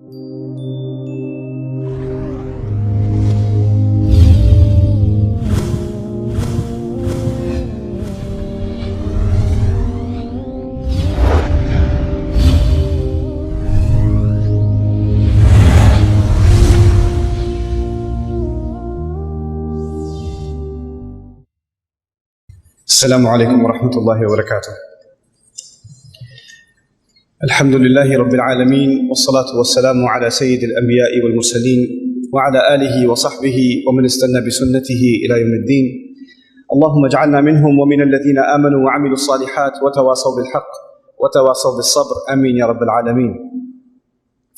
السلام عليكم ورحمة الله وبركاته. الحمد لله رب العالمين، والصلاة والسلام على سيد الأنبياء والمرسلين وعلى آله وصحبه ومن استنى بسنته إلى يوم الدين. اللهم اجعلنا منهم ومن الذين آمنوا وعملوا الصالحات وتواصوا بالحق وتواصوا بالصبر، آمين يا رب العالمين.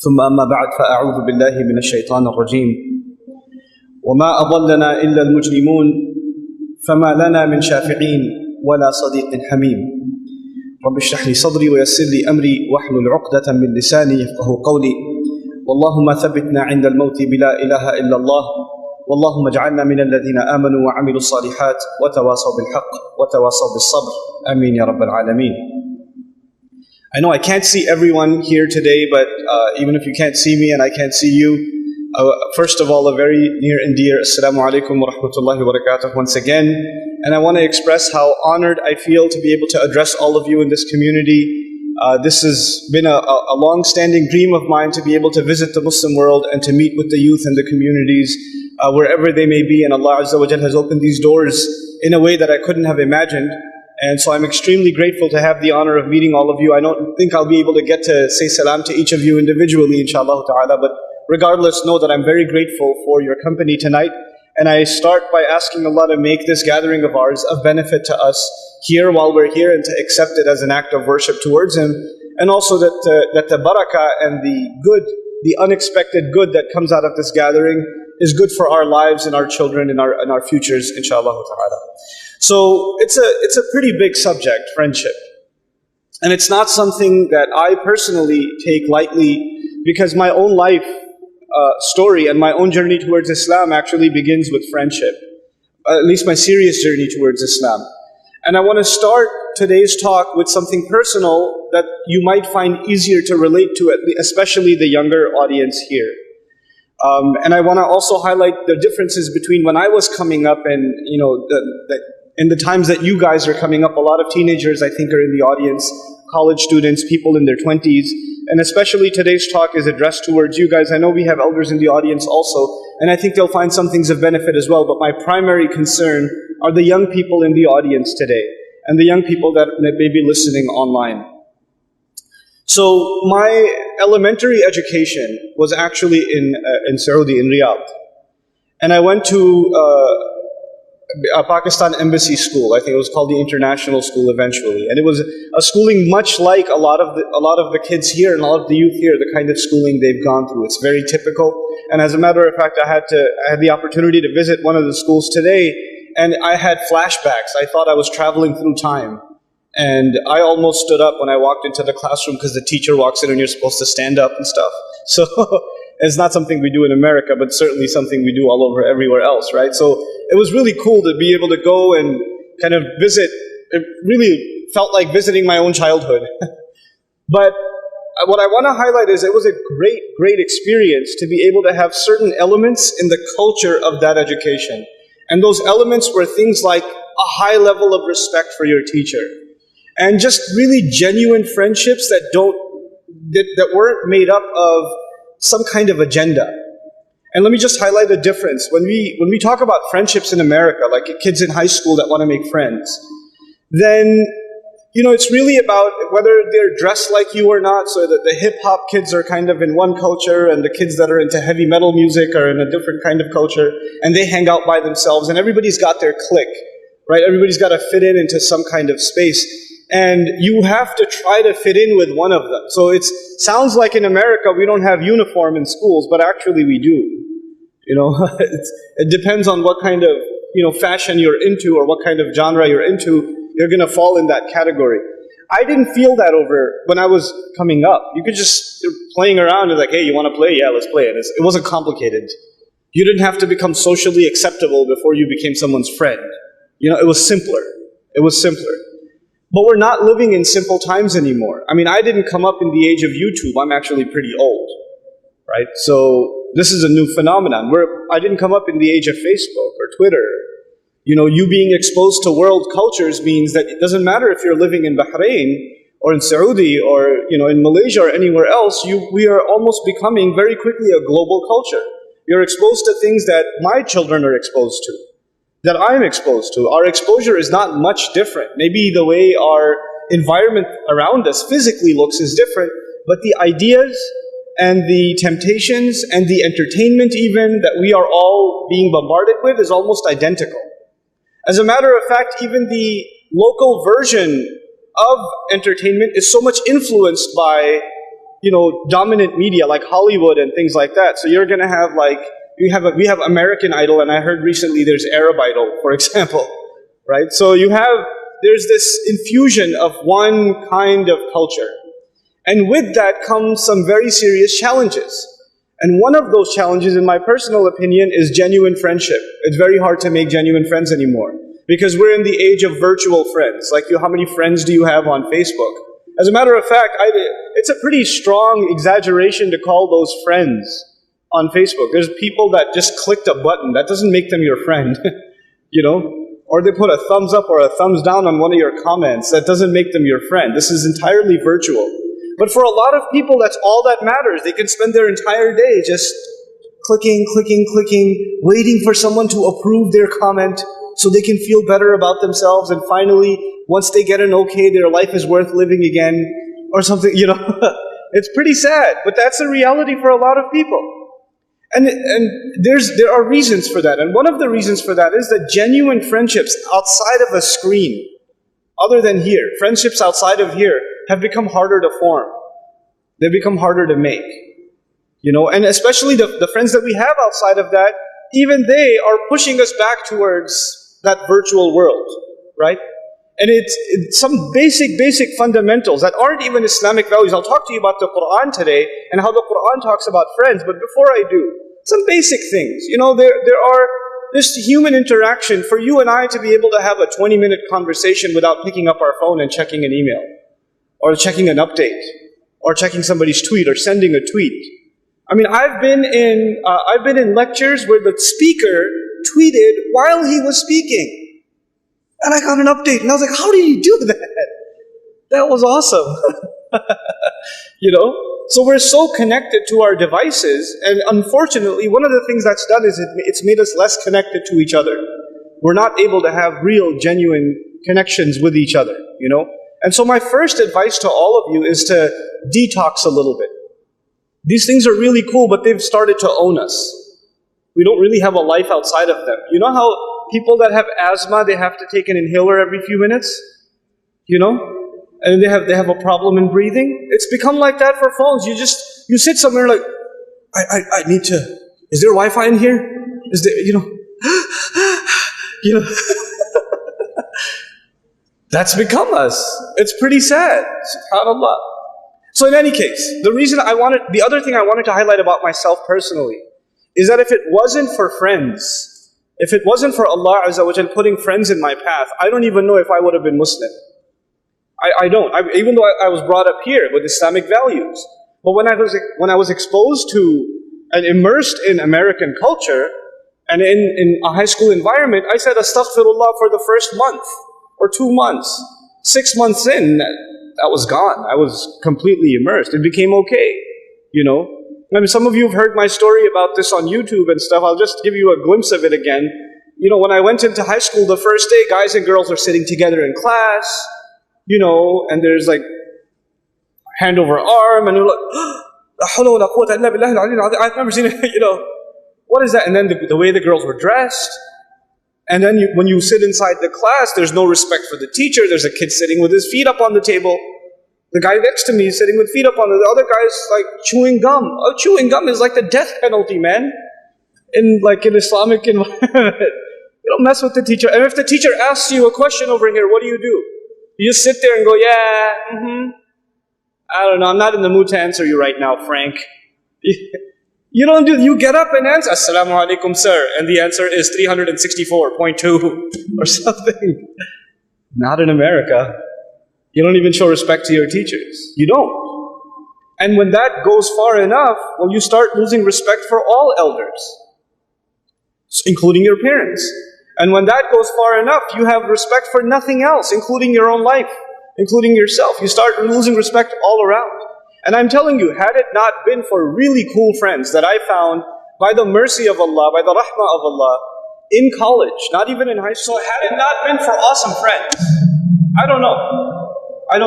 ثم أما بعد، فأعوذ بالله من الشيطان الرجيم. وما أضلنا إلا المجرمون فما لنا من شافعين ولا صديق حميم. رب اشرح لي صدري ويسر لي أمري واحلل عقدة من لساني يفقهوا قولي. اللهم ثبتنا عند الموت بلا إله إلا الله، واللهم اجعلنا من الذين آمنوا وعملوا الصالحات وتواصوا بالحق وتواصوا بالصبر، آمين يا رب العالمين. I know I can't see everyone here today, but even if you can't see me and I can't see you, first of all, a very near and dear Assalamu alaikum wa rahmatullahi wa barakatuh once again. And I want to express how honored I feel to be able to address all of you in this community. This has been a long-standing dream of mine, to be able to visit the Muslim world and to meet with the youth and the communities wherever they may be. And Allah Azza wa Jal has opened these doors in a way that I couldn't have imagined. And so I'm extremely grateful to have the honor of meeting all of you. I don't think I'll be able to get to say salam to each of you individually, inshallah ta'ala, but regardless, know that I'm very grateful for your company tonight. And I start by asking Allah to make this gathering of ours of benefit to us here while we're here, and to accept it as an act of worship towards Him. And also that the barakah and the good, the unexpected good that comes out of this gathering is good for our lives and our children and our futures, inshallah ta'ala. So it's a pretty big subject, friendship. And it's not something that I personally take lightly, because my own life story and my own journey towards Islam actually begins with friendship, at least my serious journey towards Islam. And I want to start today's talk with something personal that you might find easier to relate to, especially the younger audience here. And I want to also highlight the differences between when I was coming up and, in the times that you guys are coming up. A lot of teenagers, I think, are in the audience, college students, people in their 20s. And especially today's talk is addressed towards you guys. I know we have elders in the audience also, and I think they'll find some things of benefit as well. But my primary concern are the young people in the audience today, and the young people that may be listening online. So my elementary education was actually in Saudi, in Riyadh. And I went to a Pakistan embassy school. I think it was called the International School eventually. And it was a schooling much like a lot of the kids here and a lot of the youth here, the kind of schooling they've gone through. It's very typical. And as a matter of fact, I had the opportunity to visit one of the schools today, and I had flashbacks. I thought I was traveling through time. And I almost stood up when I walked into the classroom, because the teacher walks in and you're supposed to stand up and stuff. So it's not something we do in America, but certainly something we do all over everywhere else, right? So it was really cool to be able to go and kind of visit. It really felt like visiting my own childhood. But what I want to highlight is it was a great, great experience to be able to have certain elements in the culture of that education. And those elements were things like a high level of respect for your teacher, and just really genuine friendships that weren't made up of some kind of agenda. And let me just highlight the difference. When we talk about friendships in America, like kids in high school that want to make friends, then it's really about whether they're dressed like you or not. So that the hip-hop kids are kind of in one culture, and the kids that are into heavy metal music are in a different kind of culture, and they hang out by themselves, and everybody's got their clique, right? Everybody's got to fit in into some kind of space. And you have to try to fit in with one of them. So it sounds like in America we don't have uniform in schools, but actually we do. It depends on what kind of fashion you're into, or what kind of genre you're into. You're going to fall in that category. I didn't feel that over when I was coming up. You could just playing around and like, hey, you want to play? Yeah, let's play it. It wasn't complicated. You didn't have to become socially acceptable before you became someone's friend. It was simpler. It was simpler. But we're not living in simple times anymore. I mean, I didn't come up in the age of YouTube. I'm actually pretty old. right? So this is a new phenomenon where I didn't come up in the age of Facebook or Twitter. You being exposed to world cultures means that it doesn't matter if you're living in Bahrain or in Saudi or in Malaysia or anywhere else, we are almost becoming very quickly a global culture. You're exposed to things that my children are exposed to, that I'm exposed to. Our exposure is not much different. Maybe the way our environment around us physically looks is different, but the ideas and the temptations and the entertainment even that we are all being bombarded with is almost identical. As a matter of fact, even the local version of entertainment is so much influenced by, dominant media like Hollywood and things like that. So you're going to have we have American Idol, and I heard recently there's Arab Idol, for example, right? So there's this infusion of one kind of culture. And with that comes some very serious challenges. And one of those challenges, in my personal opinion, is genuine friendship. It's very hard to make genuine friends anymore because we're in the age of virtual friends. Like, how many friends do you have on Facebook? As a matter of fact, it's a pretty strong exaggeration to call those friends on Facebook. There's people that just clicked a button. That doesn't make them your friend, Or they put a thumbs up or a thumbs down on one of your comments. That doesn't make them your friend. This is entirely virtual. But for a lot of people, that's all that matters. They can spend their entire day just clicking, waiting for someone to approve their comment so they can feel better about themselves. And finally, once they get an okay, their life is worth living again or something, It's pretty sad, but that's the reality for a lot of people. And there are reasons for that. And one of the reasons for that is that genuine friendships outside of a screen, other than here, friendships outside of here, have become harder to form. They've become harder to make. And especially the friends that we have outside of that, even they are pushing us back towards that virtual world, right? And it's some basic fundamentals that aren't even Islamic values. I'll talk to you about the Quran today and how the Quran talks about friends, but before I do, some basic things. There are this human interaction for you and I to be able to have a 20-minute conversation without picking up our phone and checking an email, or checking an update, or checking somebody's tweet, or sending a tweet. I mean, I've been in lectures where the speaker tweeted while he was speaking. And I got an update, and I was like, how did you do that? That was awesome. So we're so connected to our devices, and unfortunately, one of the things that's done is it's made us less connected to each other. We're not able to have real, genuine connections with each other, And so my first advice to all of you is to detox a little bit. These things are really cool, but they've started to own us. We don't really have a life outside of them. You know how people that have asthma, they have to take an inhaler every few minutes? And they have a problem in breathing? It's become like that for phones. You sit somewhere like, I need to, is there Wi-Fi in here? Is there, That's become us. It's pretty sad. SubhanAllah. So in any case, the other thing I wanted to highlight about myself personally is that if it wasn't for friends, if it wasn't for Allah Azza wa Jal putting friends in my path, I don't even know if I would have been Muslim. I don't. Even though I was brought up here with Islamic values. But when I was exposed to and immersed in American culture and in a high school environment, I said astaghfirullah for the first month or 2 months. 6 months in, that was gone. I was completely immersed. It became okay, I mean, some of you have heard my story about this on YouTube and stuff. I'll just give you a glimpse of it again. When I went into high school the first day, guys and girls are sitting together in class, and there's like hand over arm, and you're like, I've never seen it, what is that? And then the way the girls were dressed. And then when you sit inside the class, there's no respect for the teacher. There's a kid sitting with his feet up on the table. The guy next to me is sitting with feet up on the other guy's like chewing gum. Oh, chewing gum is like the death penalty, man. In Islamic environment. You don't mess with the teacher. And if the teacher asks you a question over here, what do? You just sit there and go, I don't know, I'm not in the mood to answer you right now, Frank. You get up and answer, Assalamu alaikum, sir. And the answer is 364.2 or something. Not in America. You don't even show respect to your teachers. You don't. And when that goes far enough, well, you start losing respect for all elders, including your parents. And when that goes far enough, you have respect for nothing else, including your own life, including yourself. You start losing respect all around. And I'm telling you, had it not been for really cool friends that I found by the mercy of Allah, by the rahmah of Allah, in college, not even in high school, had it not been for awesome friends, I don't know. And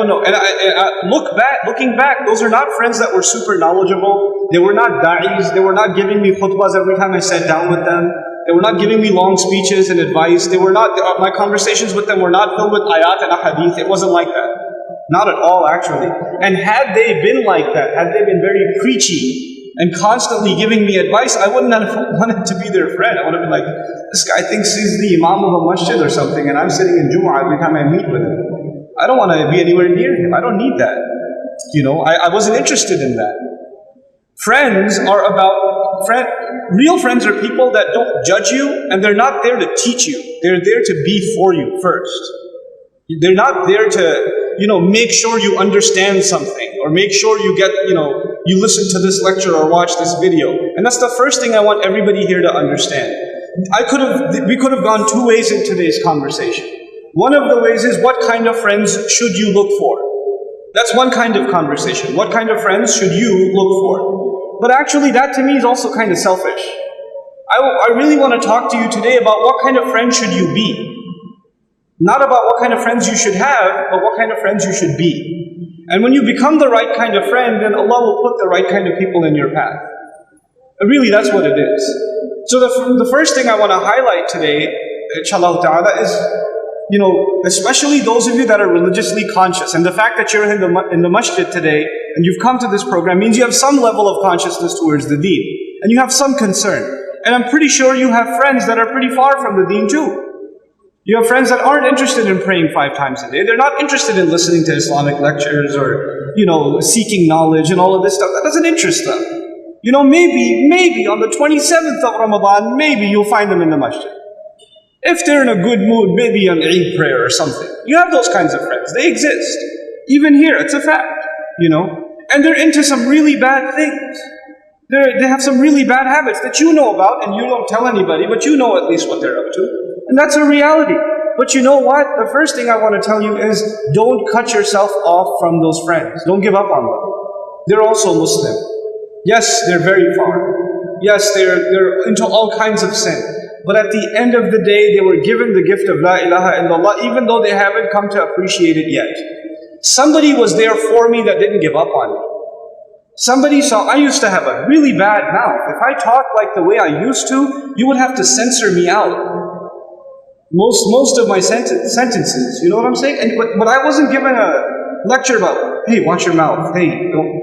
looking back, those are not friends that were super knowledgeable. They were not da'is. They were not giving me khutbahs every time I sat down with them. They were not giving me long speeches and advice. My conversations with them were not filled with ayat and ahadith. It wasn't like that. Not at all, actually. And had they been like that, had they been very preachy and constantly giving me advice, I wouldn't have wanted to be their friend. I would have been like, this guy thinks he's the imam of a masjid or something, and I'm sitting in Jumu'ah every time I meet with him. I don't want to be anywhere near him. I don't need that. I wasn't interested in that. Real friends are people that don't judge you, and they're not there to teach you. They're there to be for you first. They're not there to, make sure you understand something, or make sure you get, you listen to this lecture or watch this video. And that's the first thing I want everybody here to understand. We could have gone two ways in today's conversation. One of the ways is, what kind of friends should you look for? That's one kind of conversation. What kind of friends should you look for? But actually, that to me is also kind of selfish. I really want to talk to you today about what kind of friend should you be. Not about what kind of friends you should have, but what kind of friends you should be. And when you become the right kind of friend, then Allah will put the right kind of people in your path. Really, that's what it is. So the first thing I want to highlight today, inshallah ta'ala, is especially those of you that are religiously conscious, and the fact that you're in the masjid today and you've come to this program means you have some level of consciousness towards the deen, and you have some concern. And I'm pretty sure you have friends that are pretty far from the deen too. You have friends that aren't interested in praying 5 times a day. They're not interested in listening to Islamic lectures or, seeking knowledge and all of this stuff. That doesn't interest them. Maybe on the 27th of Ramadan, maybe you'll find them in the masjid. If they're in a good mood, maybe an Eid prayer or something. You have those kinds of friends. They exist. Even here, it's a fact, And they're into some really bad things. They have some really bad habits that you know about and you don't tell anybody, but you know at least what they're up to. And that's a reality. But you know what? The first thing I want to tell you is, don't cut yourself off from those friends. Don't give up on them. They're also Muslim. Yes, they're very far. Yes, they're into all kinds of sin. But at the end of the day, they were given the gift of La ilaha illallah, even though they haven't come to appreciate it yet. Somebody was there for me that didn't give up on me. Somebody saw, I used to have a really bad mouth. If I talked like the way I used to, you would have to censor me out. Most of my sentences, you know what I'm saying? But I wasn't given a lecture about, hey, watch your mouth, hey, don't.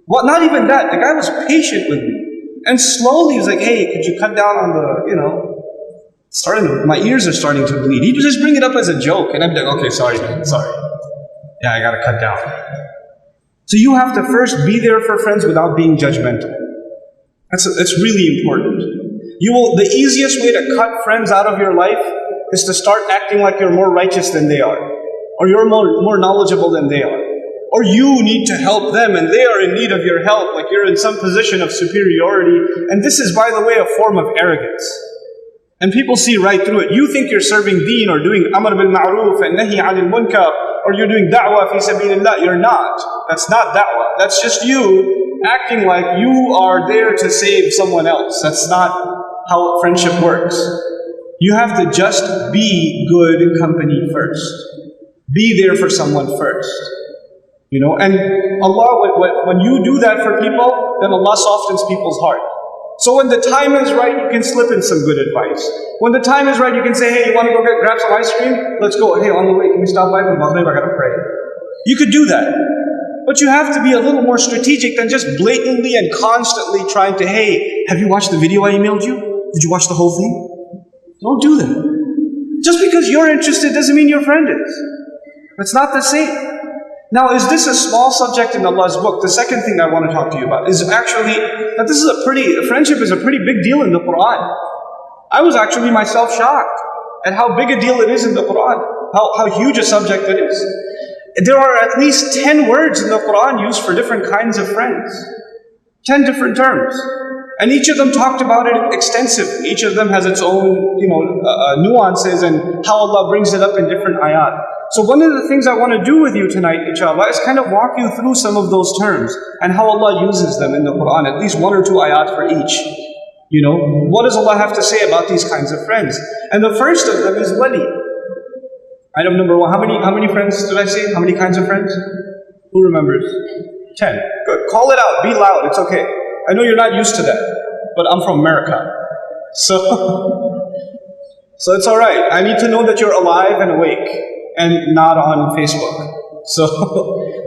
Well, not even that. The guy was patient with me. And slowly he was like, hey, could you cut down on the, my ears are starting to bleed. He'd just bring it up as a joke. And I'd be like, okay, sorry, man, sorry. Yeah, I gotta cut down. So you have to first be there for friends without being judgmental. That's really important. The easiest way to cut friends out of your life is to start acting like you're more righteous than they are, or you're more knowledgeable than they are, or you need to help them and they are in need of your help, like you're in some position of superiority. And this is, by the way, a form of arrogance. And people see right through it. You think you're serving deen or doing amr bil ma'roof and nahi 'anil munkar, or you're doing da'wah fi sabilillah. You're not. That's not da'wah. That's just you acting like you are there to save someone else. That's not how friendship works. You have to just be good company first. Be there for someone first. And Allah, when you do that for people, then Allah softens people's heart. So when the time is right, you can slip in some good advice. When the time is right, you can say, hey, you want to go grab some ice cream? Let's go. Hey, on the way, can we stop by for Maghrib? I gotta pray. You could do that. But you have to be a little more strategic than just blatantly and constantly trying to, hey, have you watched the video I emailed you? Did you watch the whole thing? Don't do that. Just because you're interested doesn't mean your friend is. It's not the same. Now, is this a small subject in Allah's book? The second thing I want to talk to you about is actually that friendship is a pretty big deal in the Quran. I was actually myself shocked at how big a deal it is in the Quran, how huge a subject it is. There are at least 10 words in the Quran used for different kinds of friends. 10 different terms. And each of them talked about it extensively. Each of them has its own, nuances and how Allah brings it up in different ayat. So one of the things I want to do with you tonight, inshallah, is kind of walk you through some of those terms and how Allah uses them in the Quran, at least 1 or 2 ayat for each. What does Allah have to say about these kinds of friends? And the first of them is wali. Item number 1. How many friends did I say? How many kinds of friends? Who remembers? 10. Good. Call it out. Be loud. It's okay. I know you're not used to that, but I'm from America. So it's alright. I need to know that you're alive and awake and not on Facebook. So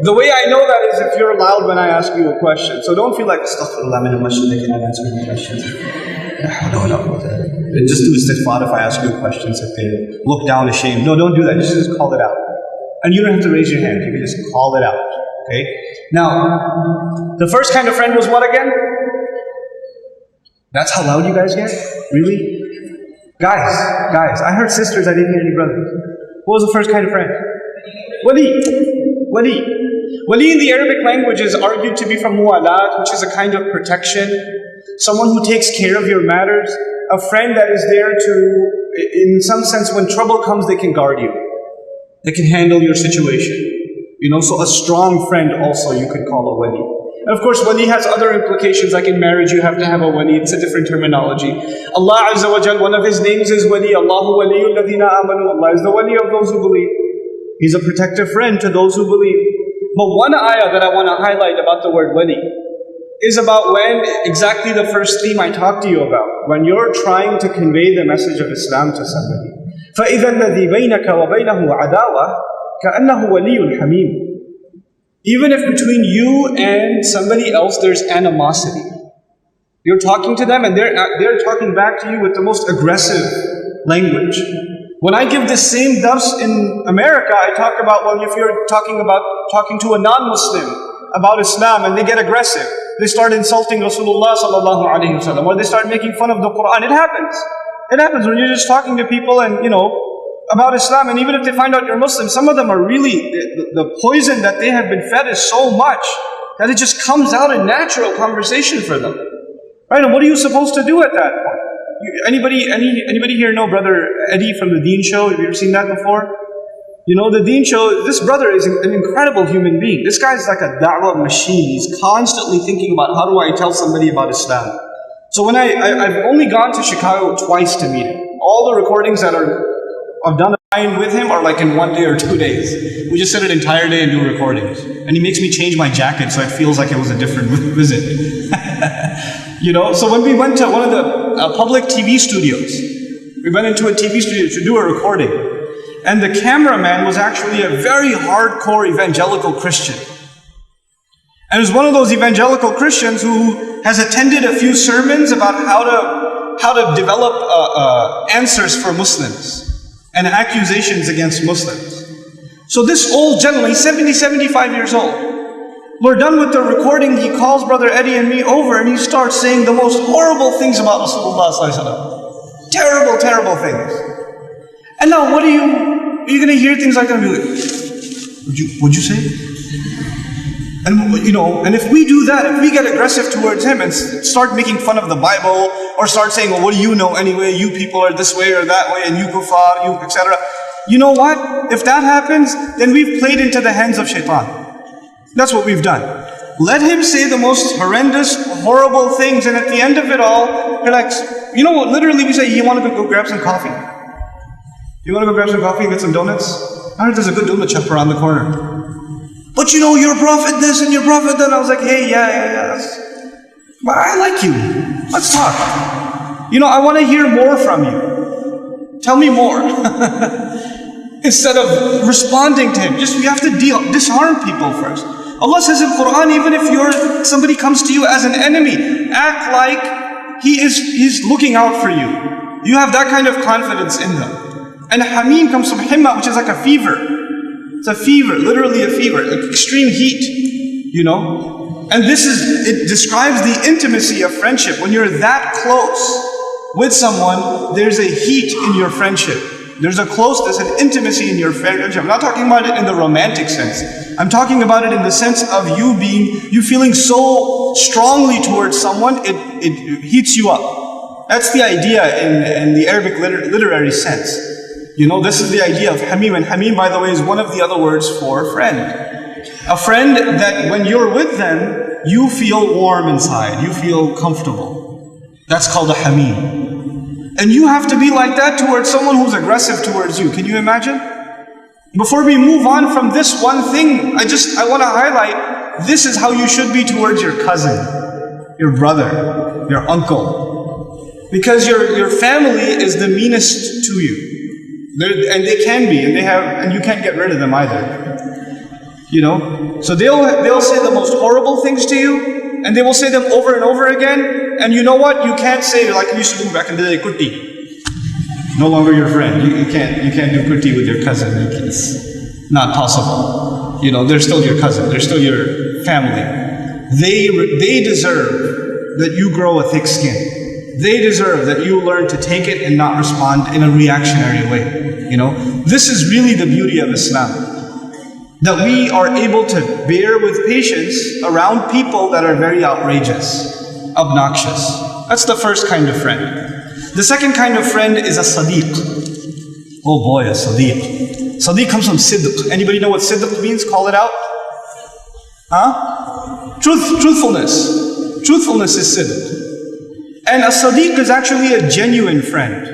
the way I know that is if you're loud when I ask you a question. So don't feel like, astaghfirullah min al-masjid, they cannot answer any questions. No. Just do istighfar if I ask you a question, sit there, look down ashamed. No, don't do that. Just call it out. And you don't have to raise your hand. You can just call it out. Okay? Now, the first kind of friend was what again? That's how loud you guys get? Really? Guys, I heard sisters, I didn't hear any brothers. What was the first kind of friend? Wali. Wali in the Arabic language is argued to be from mu'alat, which is a kind of protection. Someone who takes care of your matters. A friend that is there to, in some sense, when trouble comes, they can guard you. They can handle your situation. So a strong friend also you could call a wali. And of course, wali has other implications, like in marriage you have to have a wali. It's a different terminology. Allah Azza wa Jal, one of His names is wali. Allahu waliyul ladhina amanu. Allah is the wali of those who believe. He's a protective friend to those who believe. But one ayah that I want to highlight about the word wali is about when exactly the first theme I talked to you about. When you're trying to convey the message of Islam to somebody. فَإِذَا الَّذِي بَيْنَكَ وَبَيْنَهُ عَدَاوَةٌ كَأَنَّهُ وَلِيٌّ حَمِيمٌ. Even if between you and somebody else there's animosity, you're talking to them and they're talking back to you with the most aggressive language. When I give this same dars in America, I talk about, if you're talking to a non-Muslim about Islam and they get aggressive, they start insulting Rasulullah sallallahu alaihi wasallam, or they start making fun of the Quran. It happens. It happens when you're just talking to people and, about Islam, and even if they find out you're Muslim, some of them are really, the poison that they have been fed is so much that it just comes out in natural conversation for them. Right? And what are you supposed to do at that point? Anybody here know Brother Eddie from the Deen Show? Have you ever seen that before? The Deen Show, this brother is an incredible human being. This guy is like a da'wah machine. He's constantly thinking about how do I tell somebody about Islam. So when I've only gone to Chicago twice to meet him. All the recordings that I've done with him are like in 1 day or 2 days. We just sit an entire day and do recordings. And he makes me change my jacket so it feels like it was a different visit. So when we went to one of the public TV studios, we went into a TV studio to do a recording. And the cameraman was actually a very hardcore evangelical Christian. And it was one of those evangelical Christians who has attended a few sermons about how to develop answers for Muslims and accusations against Muslims. So this old gentleman, he's 75 years old. We're done with the recording, he calls Brother Eddie and me over and he starts saying the most horrible things about Rasulullah sallallahu alaihi wasallam. Terrible, terrible things. And now are you going to hear things like that and be like, what'd you say? And if we do that, if we get aggressive towards him and start making fun of the Bible, or start saying, well, what do you know anyway? You people are this way or that way, and you kuffar, you etc. You know what? If that happens, then we've played into the hands of shaitan. That's what we've done. Let him say the most horrendous, horrible things, and at the end of it all, you're like, what literally we say, you want to go grab some coffee? You want to go grab some coffee and get some donuts? I heard there's a good donut shop around the corner. But you're a prophet this and you're a prophet that. I was like, hey, yeah. But I like you. Let's talk. I want to hear more from you. Tell me more. Instead of responding to him, we have to disarm people first. Allah says in Quran, even if somebody comes to you as an enemy, act like he's looking out for you. You have that kind of confidence in them. And Hamim comes from Himma, which is like a fever. It's a fever, literally a fever, like extreme heat, And it describes the intimacy of friendship. When you're that close with someone, there's a heat in your friendship. There's a closeness and intimacy in your friendship. I'm not talking about it in the romantic sense. I'm talking about it in the sense of you feeling so strongly towards someone, it heats you up. That's the idea in the Arabic literary sense. You know, this is the idea of hamim. And hamim, by the way, is one of the other words for friend. A friend that when you're with them, you feel warm inside. You feel comfortable. That's called a hamim. And you have to be like that towards someone who's aggressive towards you. Can you imagine? Before we move on from this one thing, I want to highlight, this is how you should be towards your cousin, your brother, your uncle. Because your family is the meanest to you. And they can be, and you can't get rid of them either. You know? So they'll say the most horrible things to you, and they will say them over and over again, and you know what? You can't say, like we used to do back in the day, kuti. No longer your friend. You can't do kuti with your cousin. It's not possible. You know, they're still your cousin. They're still your family. They deserve that you grow a thick skin. They deserve that you learn to take it and not respond in a reactionary way. You know, this is really the beauty of Islam. That we are able to bear with patience around people that are very outrageous, obnoxious. That's the first kind of friend. The second kind of friend is a sadiq. Oh boy, a sadiq. Sadiq comes from sidq. Anybody know what sidq means? Call it out. Huh? Truthfulness. Truthfulness is sidq. And a sadiq is actually a genuine friend.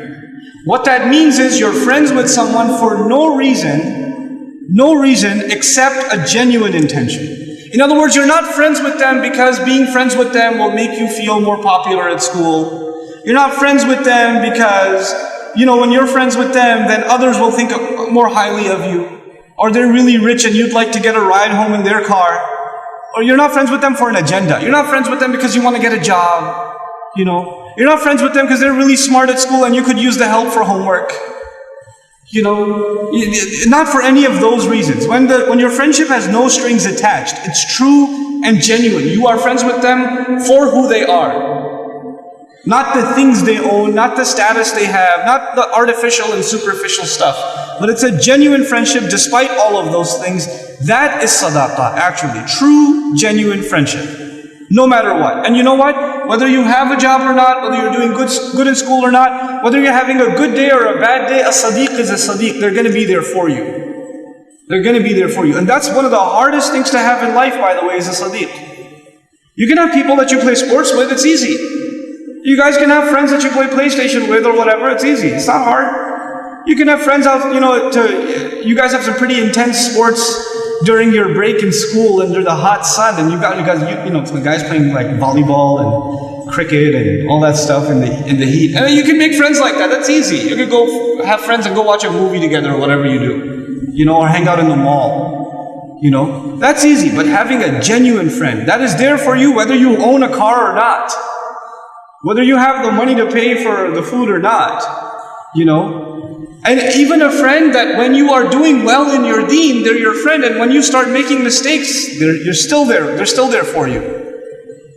What that means is you're friends with someone for no reason except a genuine intention. In other words, you're not friends with them because being friends with them will make you feel more popular at school. You're not friends with them because, you know, when you're friends with them, then others will think more highly of you. Or they're really rich and you'd like to get a ride home in their car. Or you're not friends with them for an agenda. You're not friends with them because you want to get a job. You know, you're not friends with them because they're really smart at school and you could use the help for homework. You know, not for any of those reasons. When your friendship has no strings attached, it's true and genuine. You are friends with them for who they are. Not the things they own, not the status they have, not the artificial and superficial stuff. But it's a genuine friendship despite all of those things. That is sadaqah, actually. True, genuine friendship. No matter what. And you know what? Whether you have a job or not, whether you're doing good in school or not, whether you're having a good day or a bad day, a sadiq is a sadiq. They're going to be there for you. They're going to be there for you. And that's one of the hardest things to have in life, by the way, is a sadiq. You can have people that you play sports with, it's easy. You guys can have friends that you play PlayStation with or whatever, it's easy. It's not hard. You can have friends out, you guys have some pretty intense sports during your break in school under the hot sun, and the guys playing like volleyball and cricket and all that stuff in the heat. And you can make friends like that. That's easy. You can go have friends and go watch a movie together or whatever you do. Or hang out in the mall. That's easy. But having a genuine friend that is there for you whether you own a car or not, whether you have the money to pay for the food or not, And even a friend that when you are doing well in your deen, they're your friend, and when you start making mistakes, you're still there. They're still there for you.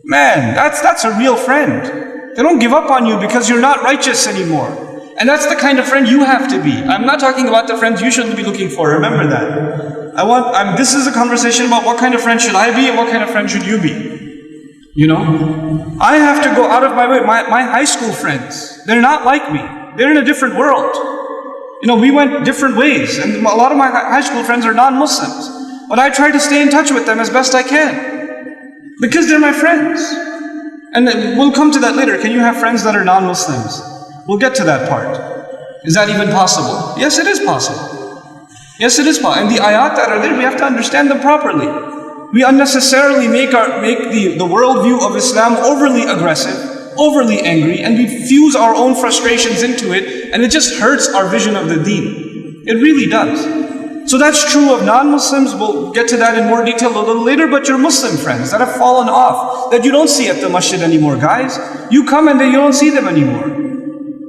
Man, that's a real friend. They don't give up on you because you're not righteous anymore. And that's the kind of friend you have to be. I'm not talking about the friends you shouldn't be looking for. Remember that. This is a conversation about what kind of friend should I be and what kind of friend should you be. I have to go out of my way. My high school friends, they're not like me. They're in a different world. We went different ways, and a lot of my high school friends are non-Muslims. But I try to stay in touch with them as best I can. Because they're my friends. And we'll come to that later. Can you have friends that are non-Muslims? We'll get to that part. Is that even possible? Yes, it is possible. Yes, it is possible. And the ayat that are there, we have to understand them properly. We unnecessarily make the worldview of Islam overly aggressive, overly angry, and we fuse our own frustrations into it, and it just hurts our vision of the deen. It really does. So that's true of non-Muslims. We'll get to that in more detail a little later, but your Muslim friends that have fallen off, that you don't see at the masjid anymore, guys. You come and then you don't see them anymore.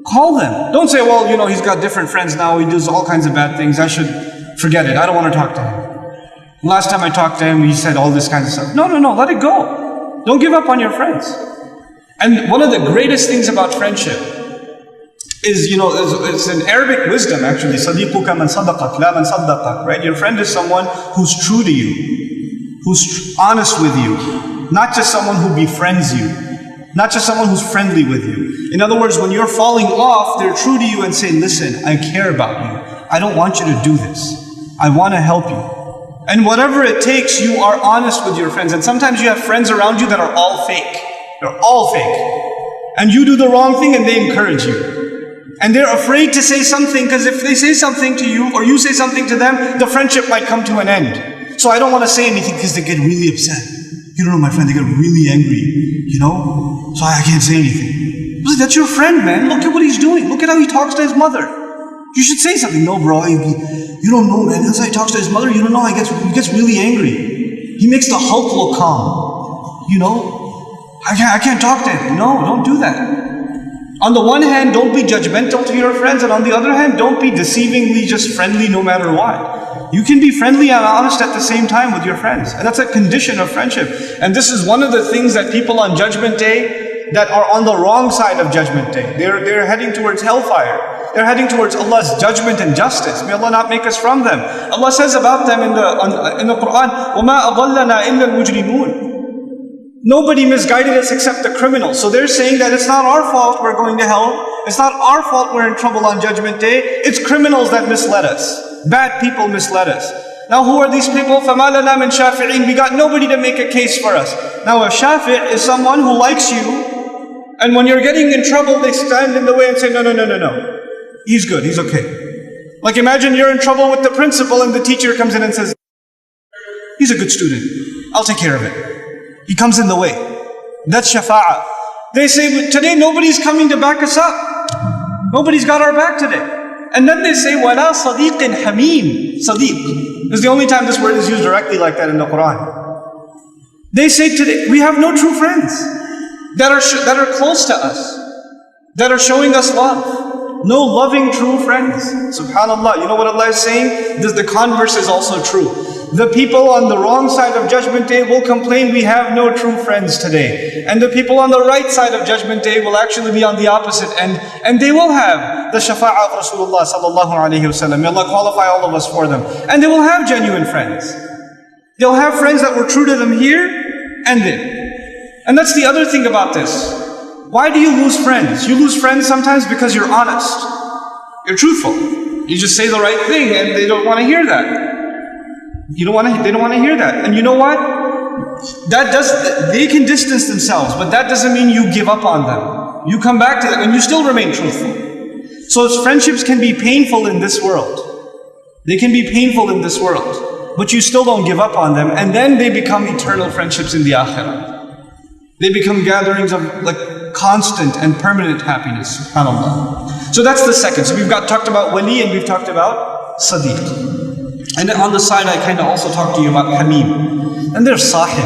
Call them. Don't say, well, he's got different friends now, he does all kinds of bad things, I should forget it, I don't want to talk to him. Last time I talked to him, he said all this kind of stuff. No, let it go. Don't give up on your friends. And one of the greatest things about friendship is, it's an Arabic wisdom actually. صَدِيقُكَ مَنْ صَدَقَكَ لَا مَنْ صَدَّقَكَ. Right? Your friend is someone who's true to you, who's honest with you, not just someone who befriends you, not just someone who's friendly with you. In other words, when you're falling off, they're true to you and say, listen, I care about you. I don't want you to do this. I want to help you. And whatever it takes, you are honest with your friends. And sometimes you have friends around you that are all fake. They're all fake. And you do the wrong thing and they encourage you. And they're afraid to say something, because if they say something to you or you say something to them, the friendship might come to an end. So I don't want to say anything because they get really upset. You don't know, my friend, they get really angry, So I can't say anything. But that's your friend, man. Look at what he's doing. Look at how he talks to his mother. You should say something. No, bro, you don't know, man. That's how he talks to his mother. You don't know, he gets really angry. He makes the Hulk look calm. I can't talk to him. No, don't do that. On the one hand, don't be judgmental to your friends, and on the other hand, don't be deceivingly just friendly no matter what. You can be friendly and honest at the same time with your friends. And that's a condition of friendship. And this is one of the things that people on Judgment Day that are on the wrong side of Judgment Day. They're heading towards hellfire. They're heading towards Allah's judgment and justice. May Allah not make us from them. Allah says about them in the Quran, وَمَا أَضَلَّنَا إِلَّا الْمُجْرِمُونَ. Nobody misguided us except the criminals. So they're saying that it's not our fault we're going to hell. It's not our fault we're in trouble on Judgment Day. It's criminals that misled us. Bad people misled us. Now who are these people? فَمَا لَنَا مِنْ شَافِعِينَ. We got nobody to make a case for us. Now a shafi' is someone who likes you, and when you're getting in trouble, they stand in the way and say, no. He's good, he's okay. Like imagine you're in trouble with the principal and the teacher comes in and says, he's a good student, I'll take care of it. He comes in the way. That's shafa'ah. They say, today nobody's coming to back us up. Nobody's got our back today. And then they say, وَلَا صَدِيقٍ حَمِيمٍ. Sadiq. This is the only time this word is used directly like that in the Quran. They say today, we have no true friends that are close to us, that are showing us love. No loving true friends. SubhanAllah. You know what Allah is saying? The converse is also true. The people on the wrong side of Judgment Day will complain, we have no true friends today. And the people on the right side of Judgment Day will actually be on the opposite end. And they will have the shafa'ah of Rasulullah sallallahu alayhi wa sallam. May Allah qualify all of us for them. And they will have genuine friends. They'll have friends that were true to them here and there. And that's the other thing about this. Why do you lose friends? You lose friends sometimes because you're honest. You're truthful. You just say the right thing and they don't want to hear that. They don't want to hear that. And you know what? They can distance themselves, but that doesn't mean you give up on them. You come back to them and you still remain truthful. So friendships can be painful in this world. They can be painful in this world, but you still don't give up on them, and then they become eternal friendships in the akhirah. They become gatherings of constant and permanent happiness, subhanAllah. So that's the second. So we've talked about wali and we've talked about sadiq. And on the side I kind of also talked to you about hamim. And there's sahib.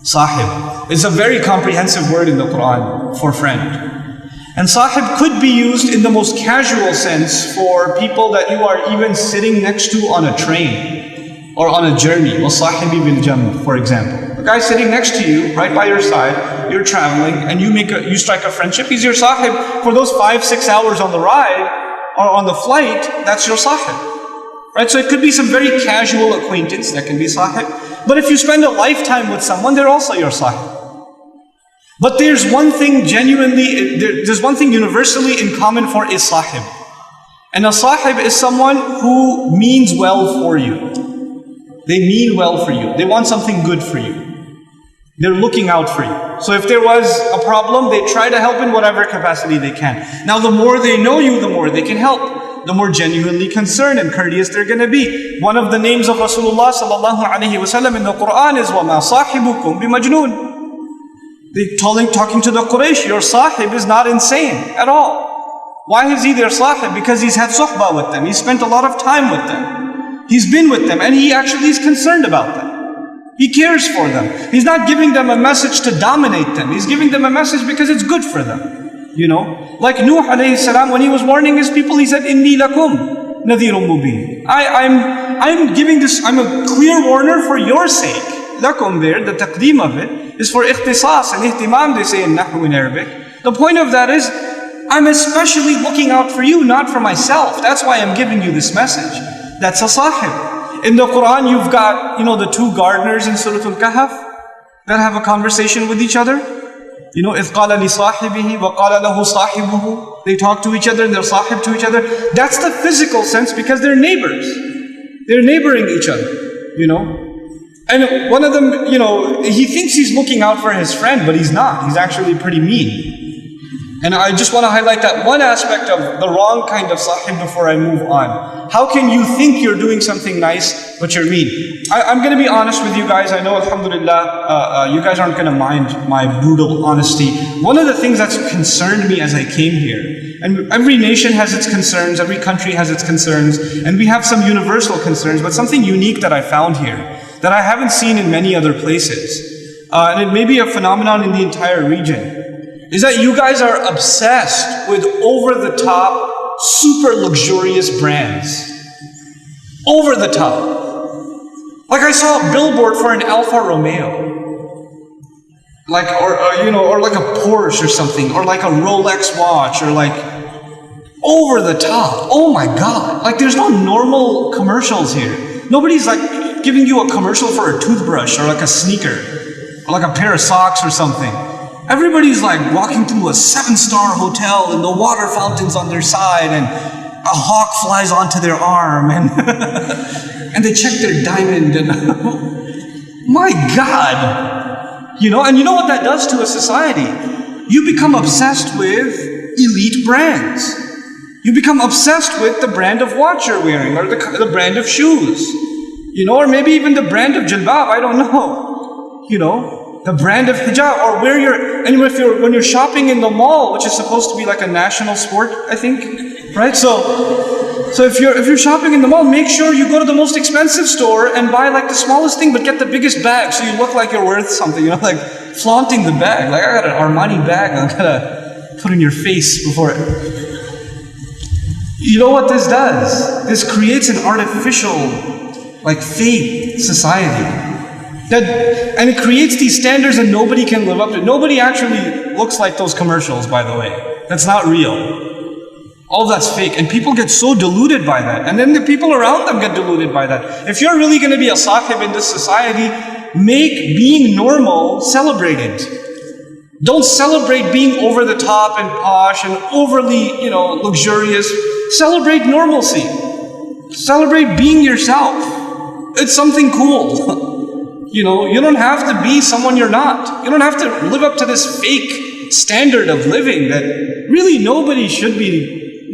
Sahib is a very comprehensive word in the Quran for friend. And sahib could be used in the most casual sense for people that you are even sitting next to on a train or on a journey. وَصَاحِبِ بِالْجَنْبِ, for example. The guy sitting next to you, right by your side, you're traveling, and you strike a friendship. He's your sahib for those 5-6 hours on the ride or on the flight. That's your sahib. Right? So it could be some very casual acquaintance that can be sahib. But if you spend a lifetime with someone, they're also your sahib. But there's one thing there's one thing universally in common for a sahib. And a sahib is someone who means well for you. They mean well for you. They want something good for you. They're looking out for you. So if there was a problem, they try to help in whatever capacity they can. Now the more they know you, the more they can help. The more genuinely concerned and courteous they're going to be. One of the names of Rasulullah sallallahu alayhi wa sallam in the Quran is وَمَا صَاحِبُكُمْ بِمَجْنُونَ. They're talking to the Quraysh, your sahib is not insane at all. Why is he their sahib? Because he's had suhbah with them. He's spent a lot of time with them. He's been with them and he actually is concerned about them. He cares for them. He's not giving them a message to dominate them. He's giving them a message because it's good for them. Like Nuh alayhi salam, when he was warning his people, he said, Inni lakum nadhirun mubin. I'm giving this, I'm a clear warner for your sake. Lakum there, the taqdeem of it, is for ikhtisas and ihtimam, they say in Nahu in Arabic. The point of that is, I'm especially looking out for you, not for myself. That's why I'm giving you this message. That's a sahib. In the Quran, you've got, the two gardeners in Surah Al-Kahf that have a conversation with each other. إِذْ قَالَ لِصَاحِبِهِ وَقَالَ لَهُ صَاحِبُهُ. They talk to each other and they're sahib to each other. That's the physical sense because they're neighbors. They're neighboring each other, And one of them, he thinks he's looking out for his friend, but he's not. He's actually pretty mean. And I just want to highlight that one aspect of the wrong kind of sahib before I move on. How can you think you're doing something nice, but you're mean? I'm going to be honest with you guys. I know, alhamdulillah, you guys aren't going to mind my brutal honesty. One of the things that's concerned me as I came here, and every nation has its concerns, every country has its concerns, and we have some universal concerns, but something unique that I found here, that I haven't seen in many other places, and it may be a phenomenon in the entire region, is that you guys are obsessed with over-the-top, super luxurious brands. Over the top. Like I saw a billboard for an Alfa Romeo. Or like a Porsche or something, or like a Rolex watch, or like over the top. Oh my God. Like there's no normal commercials here. Nobody's like giving you a commercial for a toothbrush or like a sneaker or like a pair of socks or something. Everybody's like walking through a 7-star hotel and the water fountain's on their side and a hawk flies onto their arm and and they check their diamond and my God, and you know what that does to a society? You become obsessed with elite brands. You become obsessed with the brand of watch you're wearing or the brand of shoes, or maybe even the brand of jilbab, I don't know, the brand of hijab, or when you're shopping in the mall, which is supposed to be like a national sport, I think, right? So if you're shopping in the mall, make sure you go to the most expensive store and buy like the smallest thing, but get the biggest bag so you look like you're worth something, like flaunting the bag. Like I got an Armani bag, I gotta put in your face before it. You know what this does? This creates an artificial, like fake society. And it creates these standards and nobody can live up to it. Nobody actually looks like those commercials, by the way. That's not real. All that's fake. And people get so deluded by that. And then the people around them get deluded by that. If you're really going to be a sahib in this society, make being normal celebrated. Don't celebrate being over the top and posh and overly, luxurious. Celebrate normalcy. Celebrate being yourself. It's something cool. You don't have to be someone you're not. You don't have to live up to this fake standard of living that really nobody should be,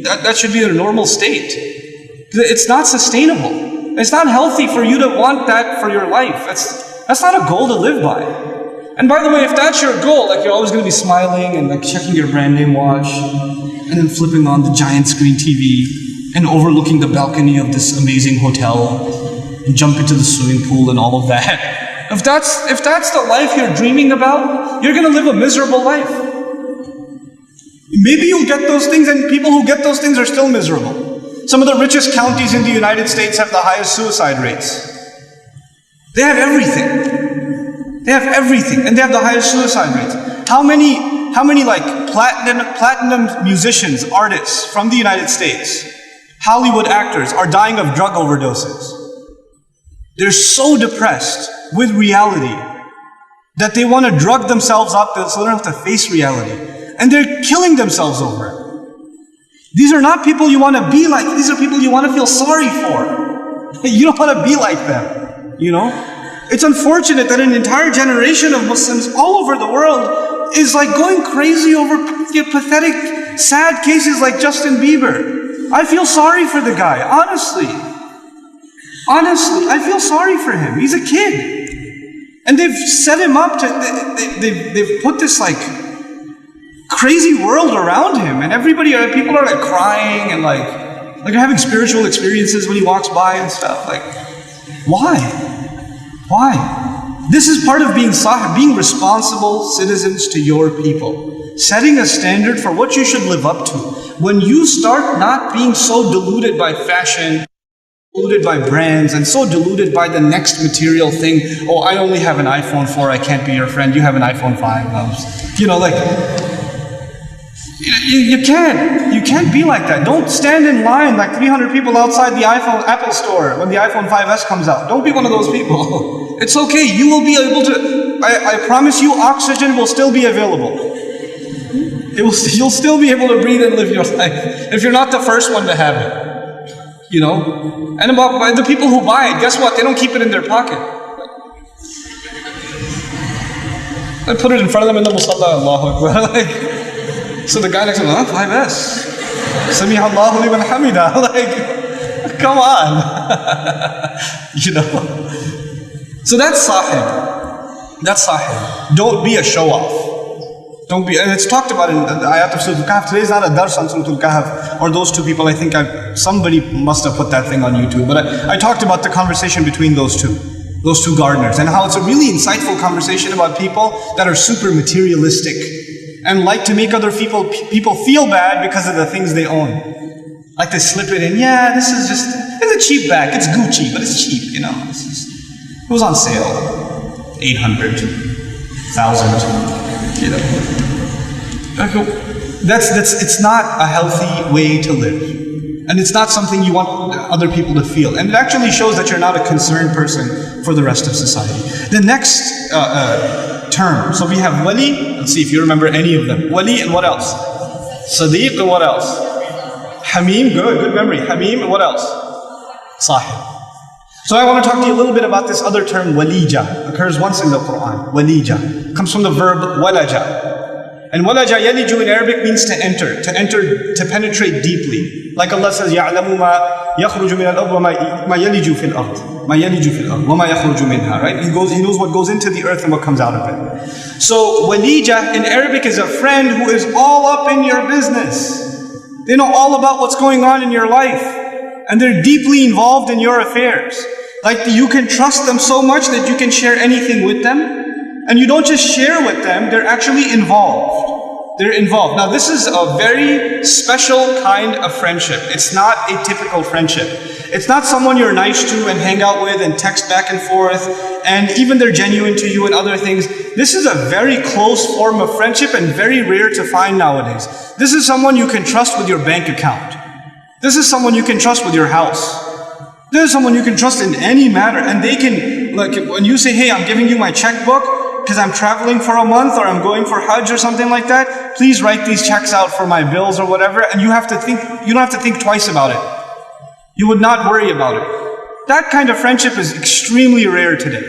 that should be their normal state. It's not sustainable. It's not healthy for you to want that for your life. That's not a goal to live by. And by the way, if that's your goal, like you're always going to be smiling and like checking your brand name watch and then flipping on the giant screen TV and overlooking the balcony of this amazing hotel, and jump into the swimming pool and all of that. If that's the life you're dreaming about, you're going to live a miserable life. Maybe you'll get those things, and people who get those things are still miserable. Some of the richest counties in the United States have the highest suicide rates. They have everything. They have everything, and they have the highest suicide rates. How many like platinum musicians, artists from the United States, Hollywood actors are dying of drug overdoses? They're so depressed with reality that they want to drug themselves up so they don't have to face reality. And they're killing themselves over it. These are not people you want to be like. These are people you want to feel sorry for. You don't want to be like them, It's unfortunate that an entire generation of Muslims all over the world is like going crazy over pathetic, sad cases like Justin Bieber. I feel sorry for the guy, honestly. Honestly, I feel sorry for him. He's a kid. And they've set him up to, they've put this like crazy world around him. And people are like crying and like having spiritual experiences when he walks by and stuff. Like, why? Why? This is part of being sahib, being responsible citizens to your people. Setting a standard for what you should live up to. When you start not being so deluded by fashion, deluded by brands, and so deluded by the next material thing. Oh, I only have an iPhone 4, I can't be your friend. You have an iPhone 5. You can't be like that. Don't stand in line like 300 people outside the Apple store when the iPhone 5S comes out. Don't be one of those people. It's okay. You will be able to, I promise you, oxygen will still be available. You'll still be able to breathe and live your life if you're not the first one to have it. You know? And about the people who buy it, guess what? They don't keep it in their pocket. I put it in front of them in the musalla, Allahu Akbar. So the guy next to me, 5S. Sami Allahu liman hamida. Like, come on. You know. So that's sahib. That's sahib. Don't be a show-off. Don't be, and it's talked about in the ayat of Surah Al-Kahf. Today's not a dars on Surah Al-Kahf, or those two people, I think somebody must have put that thing on YouTube. But I talked about the conversation between those two gardeners, and how it's a really insightful conversation about people that are super materialistic and like to make other people feel bad because of the things they own. Like they slip it in, yeah, this is just, it's a cheap bag, it's Gucci, but it's cheap, you know. It was on sale, 800, 1,000, you know. It's not a healthy way to live. And it's not something you want other people to feel. And it actually shows that you're not a concerned person for the rest of society. The next term, so we have wali, let's see if you remember any of them. Wali and what else? Sadiq and what else? Hamim, good memory. Hamim and what else? Sahib. So I want to talk to you a little bit about this other term, walija. Occurs once in the Quran. Walija. Comes from the verb walaja. And walaja yaliju in Arabic means to enter, to penetrate deeply. Like Allah says, يَعْلَمُ مَا يَخْرُجُ مِنَ الْأَرْضِ وَمَا يَلِجُ فِي الْأَرْضِ مَا يَلِجُ فِي الْأَرْضِ وَمَا يَخْرُجُ مِنْهَا, right? He knows what goes into the earth and what comes out of it. So walija in Arabic is a friend who is all up in your business. They know all about what's going on in your life. And they're deeply involved in your affairs. Like you can trust them so much that you can share anything with them. And you don't just share with them, they're actually involved. They're involved. Now this is a very special kind of friendship. It's not a typical friendship. It's not someone you're nice to and hang out with and text back and forth, and even they're genuine to you and other things. This is a very close form of friendship and very rare to find nowadays. This is someone you can trust with your bank account. This is someone you can trust with your house. This is someone you can trust in any matter, and they can, like when you say, hey, I'm giving you my checkbook, because I'm traveling for a month or I'm going for Hajj or something like that, please write these checks out for my bills or whatever, and you don't have to think twice about it. You would not worry about it. That kind of friendship is extremely rare today.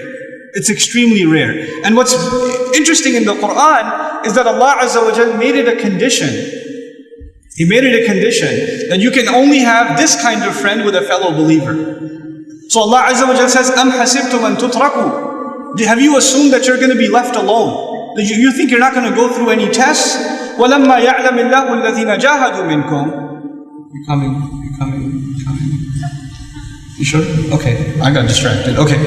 It's extremely rare. And what's interesting in the Quran is that Allah Azza wa Jal made it a condition. He made it a condition that you can only have this kind of friend with a fellow believer. So Allah Azza wa Jal says, أَمْ حَسِبْتُمْ أَن تُتْرَكُوا. Have you assumed that you're going to be left alone? That you think you're not going to go through any tests? وَلَمَّا يَعْلَمِ اللَّهُ الَّذِينَ جَاهَدُوا مِنْكُمْ. You're coming. You sure? Okay, I got distracted. Okay.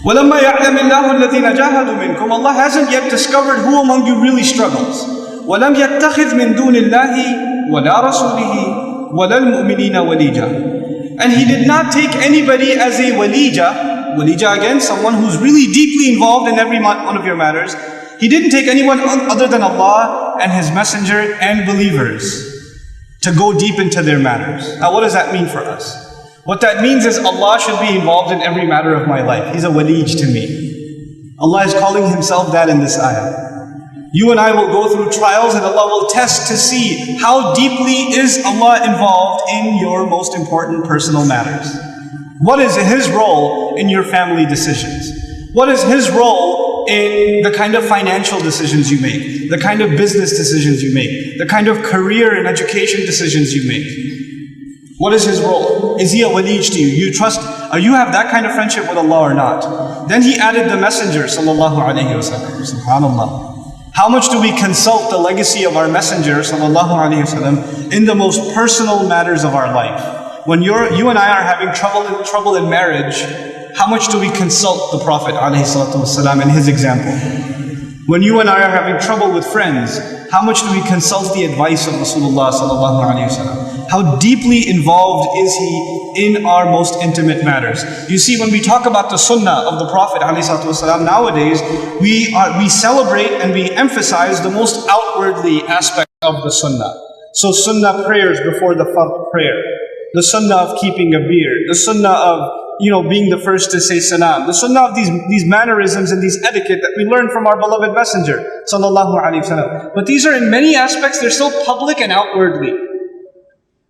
وَلَمَّا يَعْلَمِ اللَّهُ الَّذِينَ جَاهَدُوا مِنْكُمْ. Allah hasn't yet discovered who among you really struggles. وَلَمْ يَتَّخِذْ مِن دُونِ اللَّهِ وَلَا رَسُولِهِ وَلَا الْمُؤْمِنِينَ وَلِيجًا. And He did not take anybody as a walija. Walija again, someone who's really deeply involved in every one of your matters. He didn't take anyone other than Allah and His Messenger and believers to go deep into their matters. Now what does that mean for us? What that means is Allah should be involved in every matter of my life. He's a walij to me. Allah is calling Himself that in this ayah. You and I will go through trials and Allah will test to see how deeply is Allah involved in your most important personal matters. What is His role in your family decisions? What is His role in the kind of financial decisions you make, the kind of business decisions you make, the kind of career and education decisions you make? What is His role? Is He a walij to you? You trust, you have that kind of friendship with Allah or not? Then He added the Messenger, sallallahu alayhi wa sallam, subhanallah. How much do we consult the legacy of our Messenger, sallallahu alayhi wa sallam, in the most personal matters of our life? When you and I are having trouble in marriage, how much do we consult the Prophet ﷺ and his example? When you and I are having trouble with friends, how much do we consult the advice of Rasulullah sallallahu alaihi wasallam? How deeply involved is he in our most intimate matters? You see, when we talk about the sunnah of the Prophet ﷺ, nowadays, we celebrate and we emphasize the most outwardly aspect of the sunnah. So sunnah prayers before the fard prayer, the sunnah of keeping a beard, the sunnah of being the first to say salam, the sunnah of these mannerisms and these etiquette that we learn from our beloved Messenger sallallahu alaihi wasallam. But these are in many aspects, they're still public and outwardly.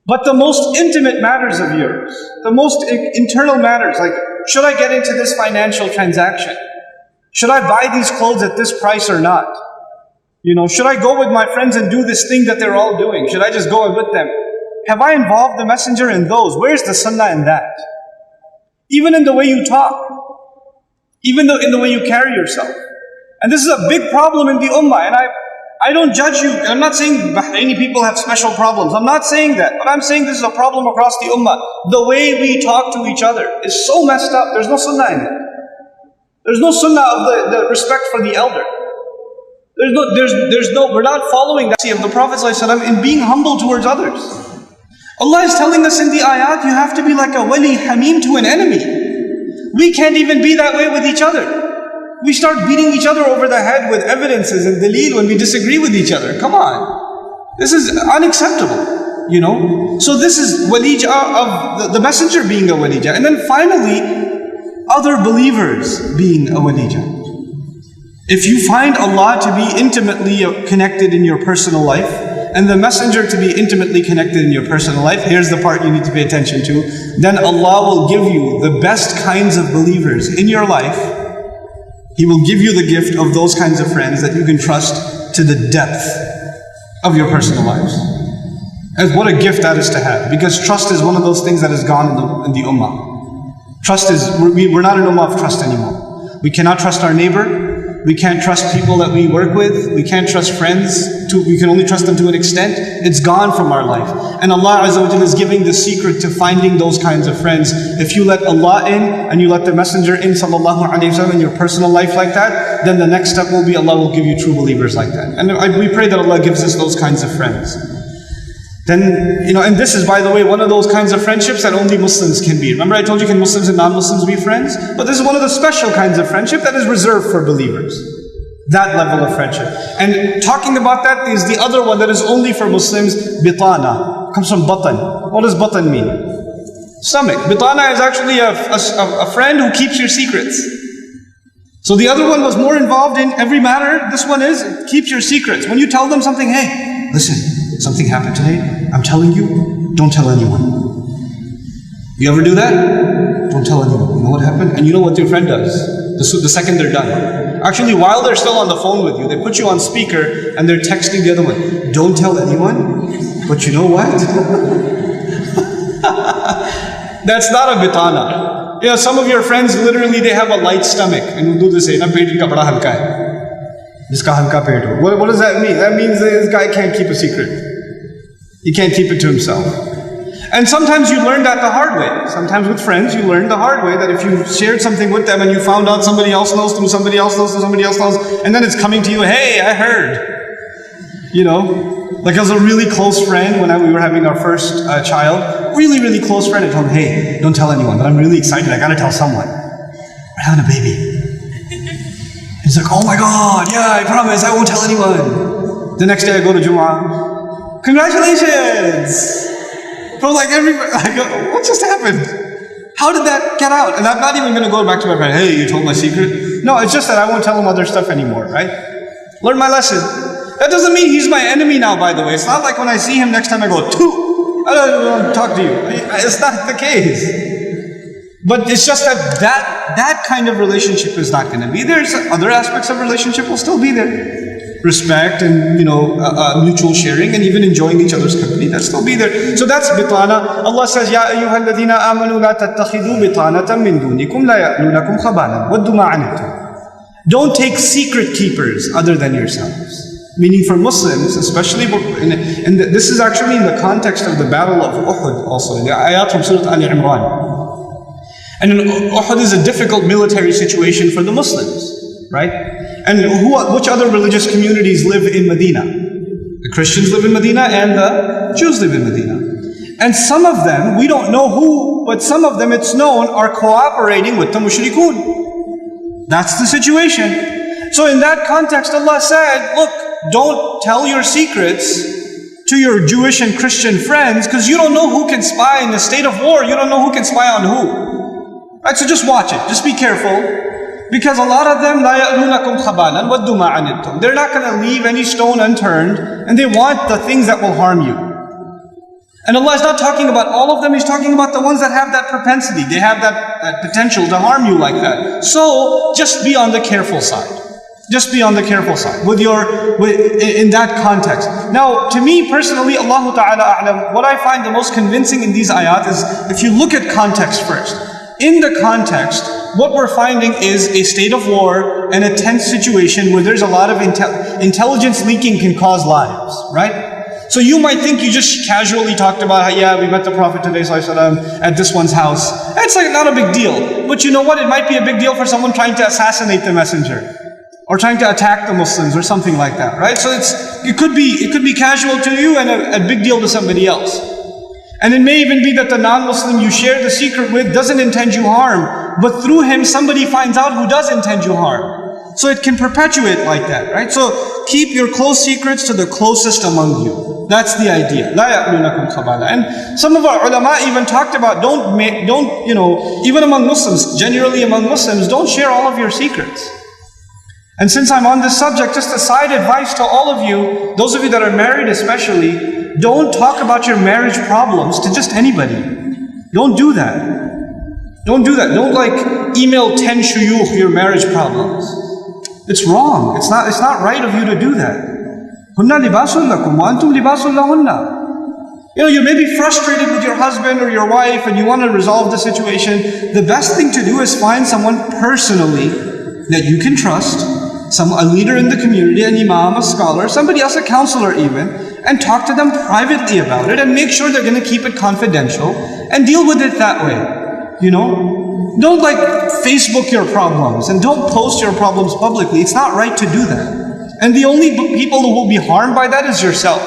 But the most intimate matters of yours, the most internal matters, like, should I get into this financial transaction? Should I buy these clothes at this price or not? Should I go with my friends and do this thing that they're all doing? Should I just go with them? Have I involved the Messenger in those? Where's the sunnah in that? Even in the way you talk, even in the way you carry yourself. And this is a big problem in the ummah. And I don't judge you. I'm not saying Bahraini people have special problems. I'm not saying that. But I'm saying this is a problem across the ummah. The way we talk to each other is so messed up. There's no sunnah in it. There's no sunnah of the respect for the elder. We're not following that of the Prophet ﷺ in being humble towards others. Allah is telling us in the ayat, you have to be like a wali hamim to an enemy. We can't even be that way with each other. We start beating each other over the head with evidences and daleel when we disagree with each other. Come on. This is unacceptable, So this is walija of the Messenger being a walija. And then finally, other believers being a walija. If you find Allah to be intimately connected in your personal life, and the Messenger to be intimately connected in your personal life, here's the part you need to pay attention to, then Allah will give you the best kinds of believers in your life. He will give you the gift of those kinds of friends that you can trust to the depth of your personal lives. And what a gift that is to have, because trust is one of those things that is gone in the ummah. Trust is, we're not an ummah of trust anymore. We cannot trust our neighbor. We can't trust people that we work with. We can't trust friends. We can only trust them to an extent. It's gone from our life. And Allah Azza wa Jalla is giving the secret to finding those kinds of friends. If you let Allah in and you let the Messenger in sallallahu alayhi wa sallam in your personal life like that, then the next step will be Allah will give you true believers like that. And we pray that Allah gives us those kinds of friends. Then, and this is, by the way, one of those kinds of friendships that only Muslims can be. Remember I told you, can Muslims and non-Muslims be friends? But this is one of the special kinds of friendship that is reserved for believers. That level of friendship. And talking about that is the other one that is only for Muslims, bitana. Comes from batan. What does batan mean? Stomach. Bitana is actually a friend who keeps your secrets. So the other one was more involved in every matter. This one is, keeps your secrets. When you tell them something, hey, listen, something happened today. I'm telling you, don't tell anyone. You ever do that? Don't tell anyone. You know what happened? And you know what your friend does? The second they're done. Actually, while they're still on the phone with you, they put you on speaker and they're texting the other one. Don't tell anyone, but you know what? That's not a bitana. Some of your friends, literally, they have a light stomach. And Urdu they say, na peti ka bada halka hai. Jiska halka pet ho. What does that mean? That means this guy can't keep a secret. He can't keep it to himself. And sometimes you learn that the hard way. Sometimes with friends, you learn the hard way that if you shared something with them and you found out somebody else knows through somebody else knows through somebody else knows, and then it's coming to you, hey, I heard. Like I was a really close friend when we were having our first child. Really, really close friend. I told him, hey, don't tell anyone, but I'm really excited. I gotta tell someone. We're having a baby. He's like, oh my God, yeah, I promise, I won't tell anyone. The next day I go to Jumu'ah. Congratulations! From everybody, I go, what just happened? How did that get out? And I'm not even going to go back to my friend, hey, you told my secret? No, it's just that I won't tell him other stuff anymore, right? Learn my lesson. That doesn't mean he's my enemy now, by the way. It's not like when I see him next time I go, I don't want to talk to you. It's not the case. But it's just that kind of relationship is not going to be there. Other aspects of relationship will still be there. Respect and mutual sharing and even enjoying each other's company, that'll still be there. So that's bitana. Allah says, Ya ayyuhalladhina amanu la tattakhidhu bitanatan min dunikum la ya'lunakum khabalan waddu ma anittum. Don't take secret keepers other than yourselves. Meaning for Muslims, especially, and this is actually in the context of the Battle of Uhud also, the ayat from Surah Al-Imran. And Uhud is a difficult military situation for the Muslims, right? And which other religious communities live in Medina? The Christians live in Medina and the Jews live in Medina. And some of them, we don't know who, but some of them, it's known, are cooperating with the mushrikun. That's the situation. So in that context, Allah said, look, don't tell your secrets to your Jewish and Christian friends, because you don't know who can spy in a state of war. You don't know who can spy on who. Right? So just watch it. Just be careful. Because a lot of them, لَا يَأْلُونَكُمْ خَبَالًا وَدُّ مَا عَنِتُّمْ. They're not going to leave any stone unturned, and they want the things that will harm you. And Allah is not talking about all of them, He's talking about the ones that have that propensity. They have that potential to harm you like that. So, just be on the careful side. Just be on the careful side in that context. Now, to me personally, Allahu Ta'ala A'lam, what I find the most convincing in these ayat is if you look at context first. In the context, what we're finding is a state of war and a tense situation where there's a lot of intelligence leaking can cause lives, right? So you might think you just casually talked about, yeah, we met the Prophet today, at this one's house. It's like not a big deal. But you know what? It might be a big deal for someone trying to assassinate the messenger, or trying to attack the Muslims, or something like that, right? So it could be casual to you and a big deal to somebody else. And it may even be that the non-Muslim you share the secret with doesn't intend you harm, but through him somebody finds out who does intend you harm. So it can perpetuate like that, right? So keep your close secrets to the closest among you. That's the idea. لَا يَأْلُونَكُمْ خَبَالًا. And some of our ulama even talked about, don't, even among Muslims, generally among Muslims, don't share all of your secrets. And since I'm on this subject, just a side advice to all of you, those of you that are married especially, don't talk about your marriage problems to just anybody. Don't do that. Don't do that. Don't email 10 shuyukh your marriage problems. It's wrong. It's not right of you to do that. Hunna libasun lakum wa antum libasun lahunna. You may be frustrated with your husband or your wife and you want to resolve the situation. The best thing to do is find someone personally that you can trust, a leader in the community, an imam, a scholar, somebody else, a counselor even, and talk to them privately about it and make sure they're going to keep it confidential and deal with it that way. Don't Facebook your problems and don't post your problems publicly. It's not right to do that. And the only people who will be harmed by that is yourself.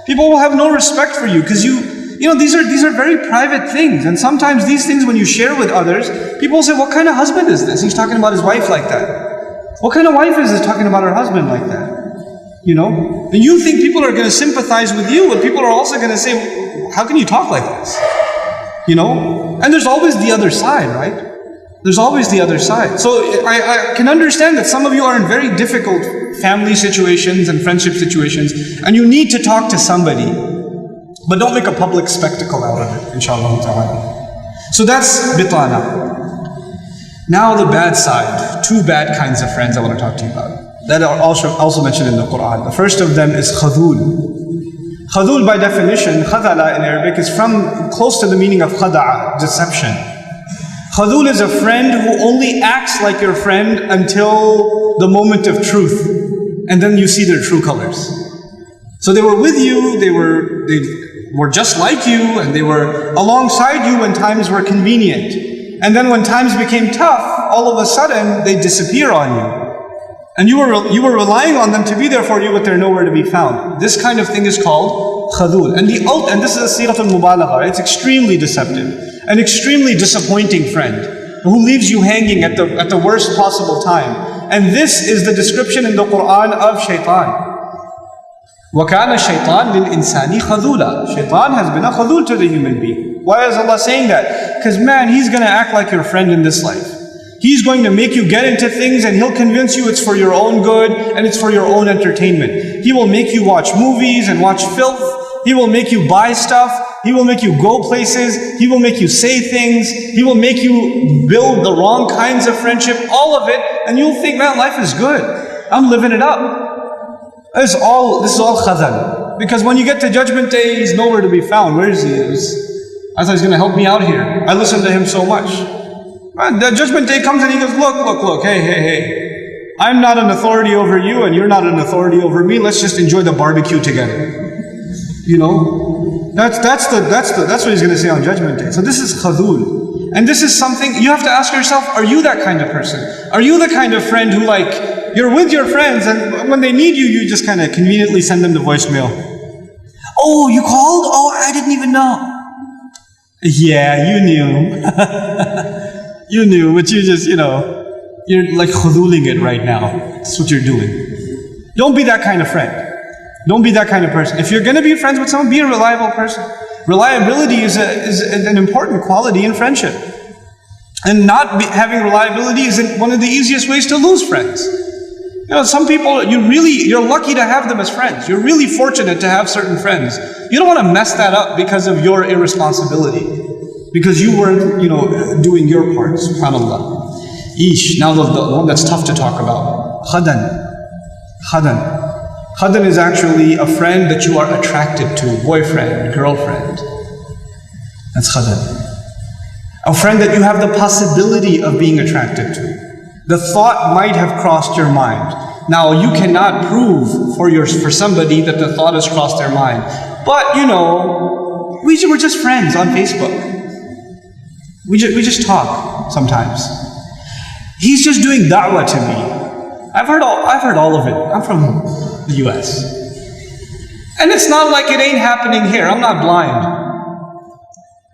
People will have no respect for you because these are very private things. And sometimes these things when you share with others, people will say, what kind of husband is this? He's talking about his wife like that. What kind of wife is this talking about her husband like that? And you think people are going to sympathize with you, but people are also going to say, how can you talk like this? And there's always the other side, right? There's always the other side. So I can understand that some of you are in very difficult family situations and friendship situations, and you need to talk to somebody, but don't make a public spectacle out of it, inshallah ta'ala. So that's bitana. Now the bad side, two bad kinds of friends I want to talk to you about. That are also mentioned in the Quran. The first of them is khadul. Khadul by definition, khadala in Arabic, is from close to the meaning of khada'a, deception. Khadul is a friend who only acts like your friend until the moment of truth, and then you see their true colors. So they were with you, they were just like you, and they were alongside you when times were convenient. And then when times became tough, all of a sudden they disappear on you. And you were relying on them to be there for you, but they're nowhere to be found. This kind of thing is called khadul. And this is a sirat al-mubalagha. It's extremely deceptive. An extremely disappointing friend who leaves you hanging at the worst possible time. And this is the description in the Quran of shaitan. وَكَانَ الشَّيْطَانُ لِلْإِنسَانِ خَذُولًا. Shaitan has been a khadul to the human being. Why is Allah saying that? Because man, he's going to act like your friend in this life. He's going to make you get into things and he'll convince you it's for your own good and it's for your own entertainment. He will make you watch movies and watch filth. He will make you buy stuff. He will make you go places. He will make you say things. He will make you build the wrong kinds of friendship, all of it. And you'll think, man, life is good. I'm living it up. This is all khadal. Because when you get to Judgment Day, he's nowhere to be found. Where is he? I thought he's going to help me out here. I listen to him so much. The Judgment Day comes and he goes, look, hey. I'm not an authority over you and you're not an authority over me. Let's just enjoy the barbecue together. That's what he's going to say on Judgment Day. So this is khadul. And this is something, you have to ask yourself, are you that kind of person? Are you the kind of friend who you're with your friends, and when they need you, you just kind of conveniently send them the voicemail. Oh, you called? Oh, I didn't even know. Yeah, you knew. You knew, but you just, you're like khuduling it right now. That's what you're doing. Don't be that kind of friend. Don't be that kind of person. If you're going to be friends with someone, be a reliable person. Reliability is an important quality in friendship. And not having reliability is one of the easiest ways to lose friends. Some people, you're lucky to have them as friends. You're really fortunate to have certain friends. You don't want to mess that up because of your irresponsibility. Because you weren't, doing your part, subhanAllah. Now the one that's tough to talk about. Khadan. Khadan is actually a friend that you are attracted to, boyfriend, girlfriend. That's khadan. A friend that you have the possibility of being attracted to. The thought might have crossed your mind. Now you cannot prove for somebody that the thought has crossed their mind. But we were just friends on Facebook. We just talk sometimes. He's just doing da'wah to me. I've heard all of it. I'm from the US. And it's not like it ain't happening here. I'm not blind.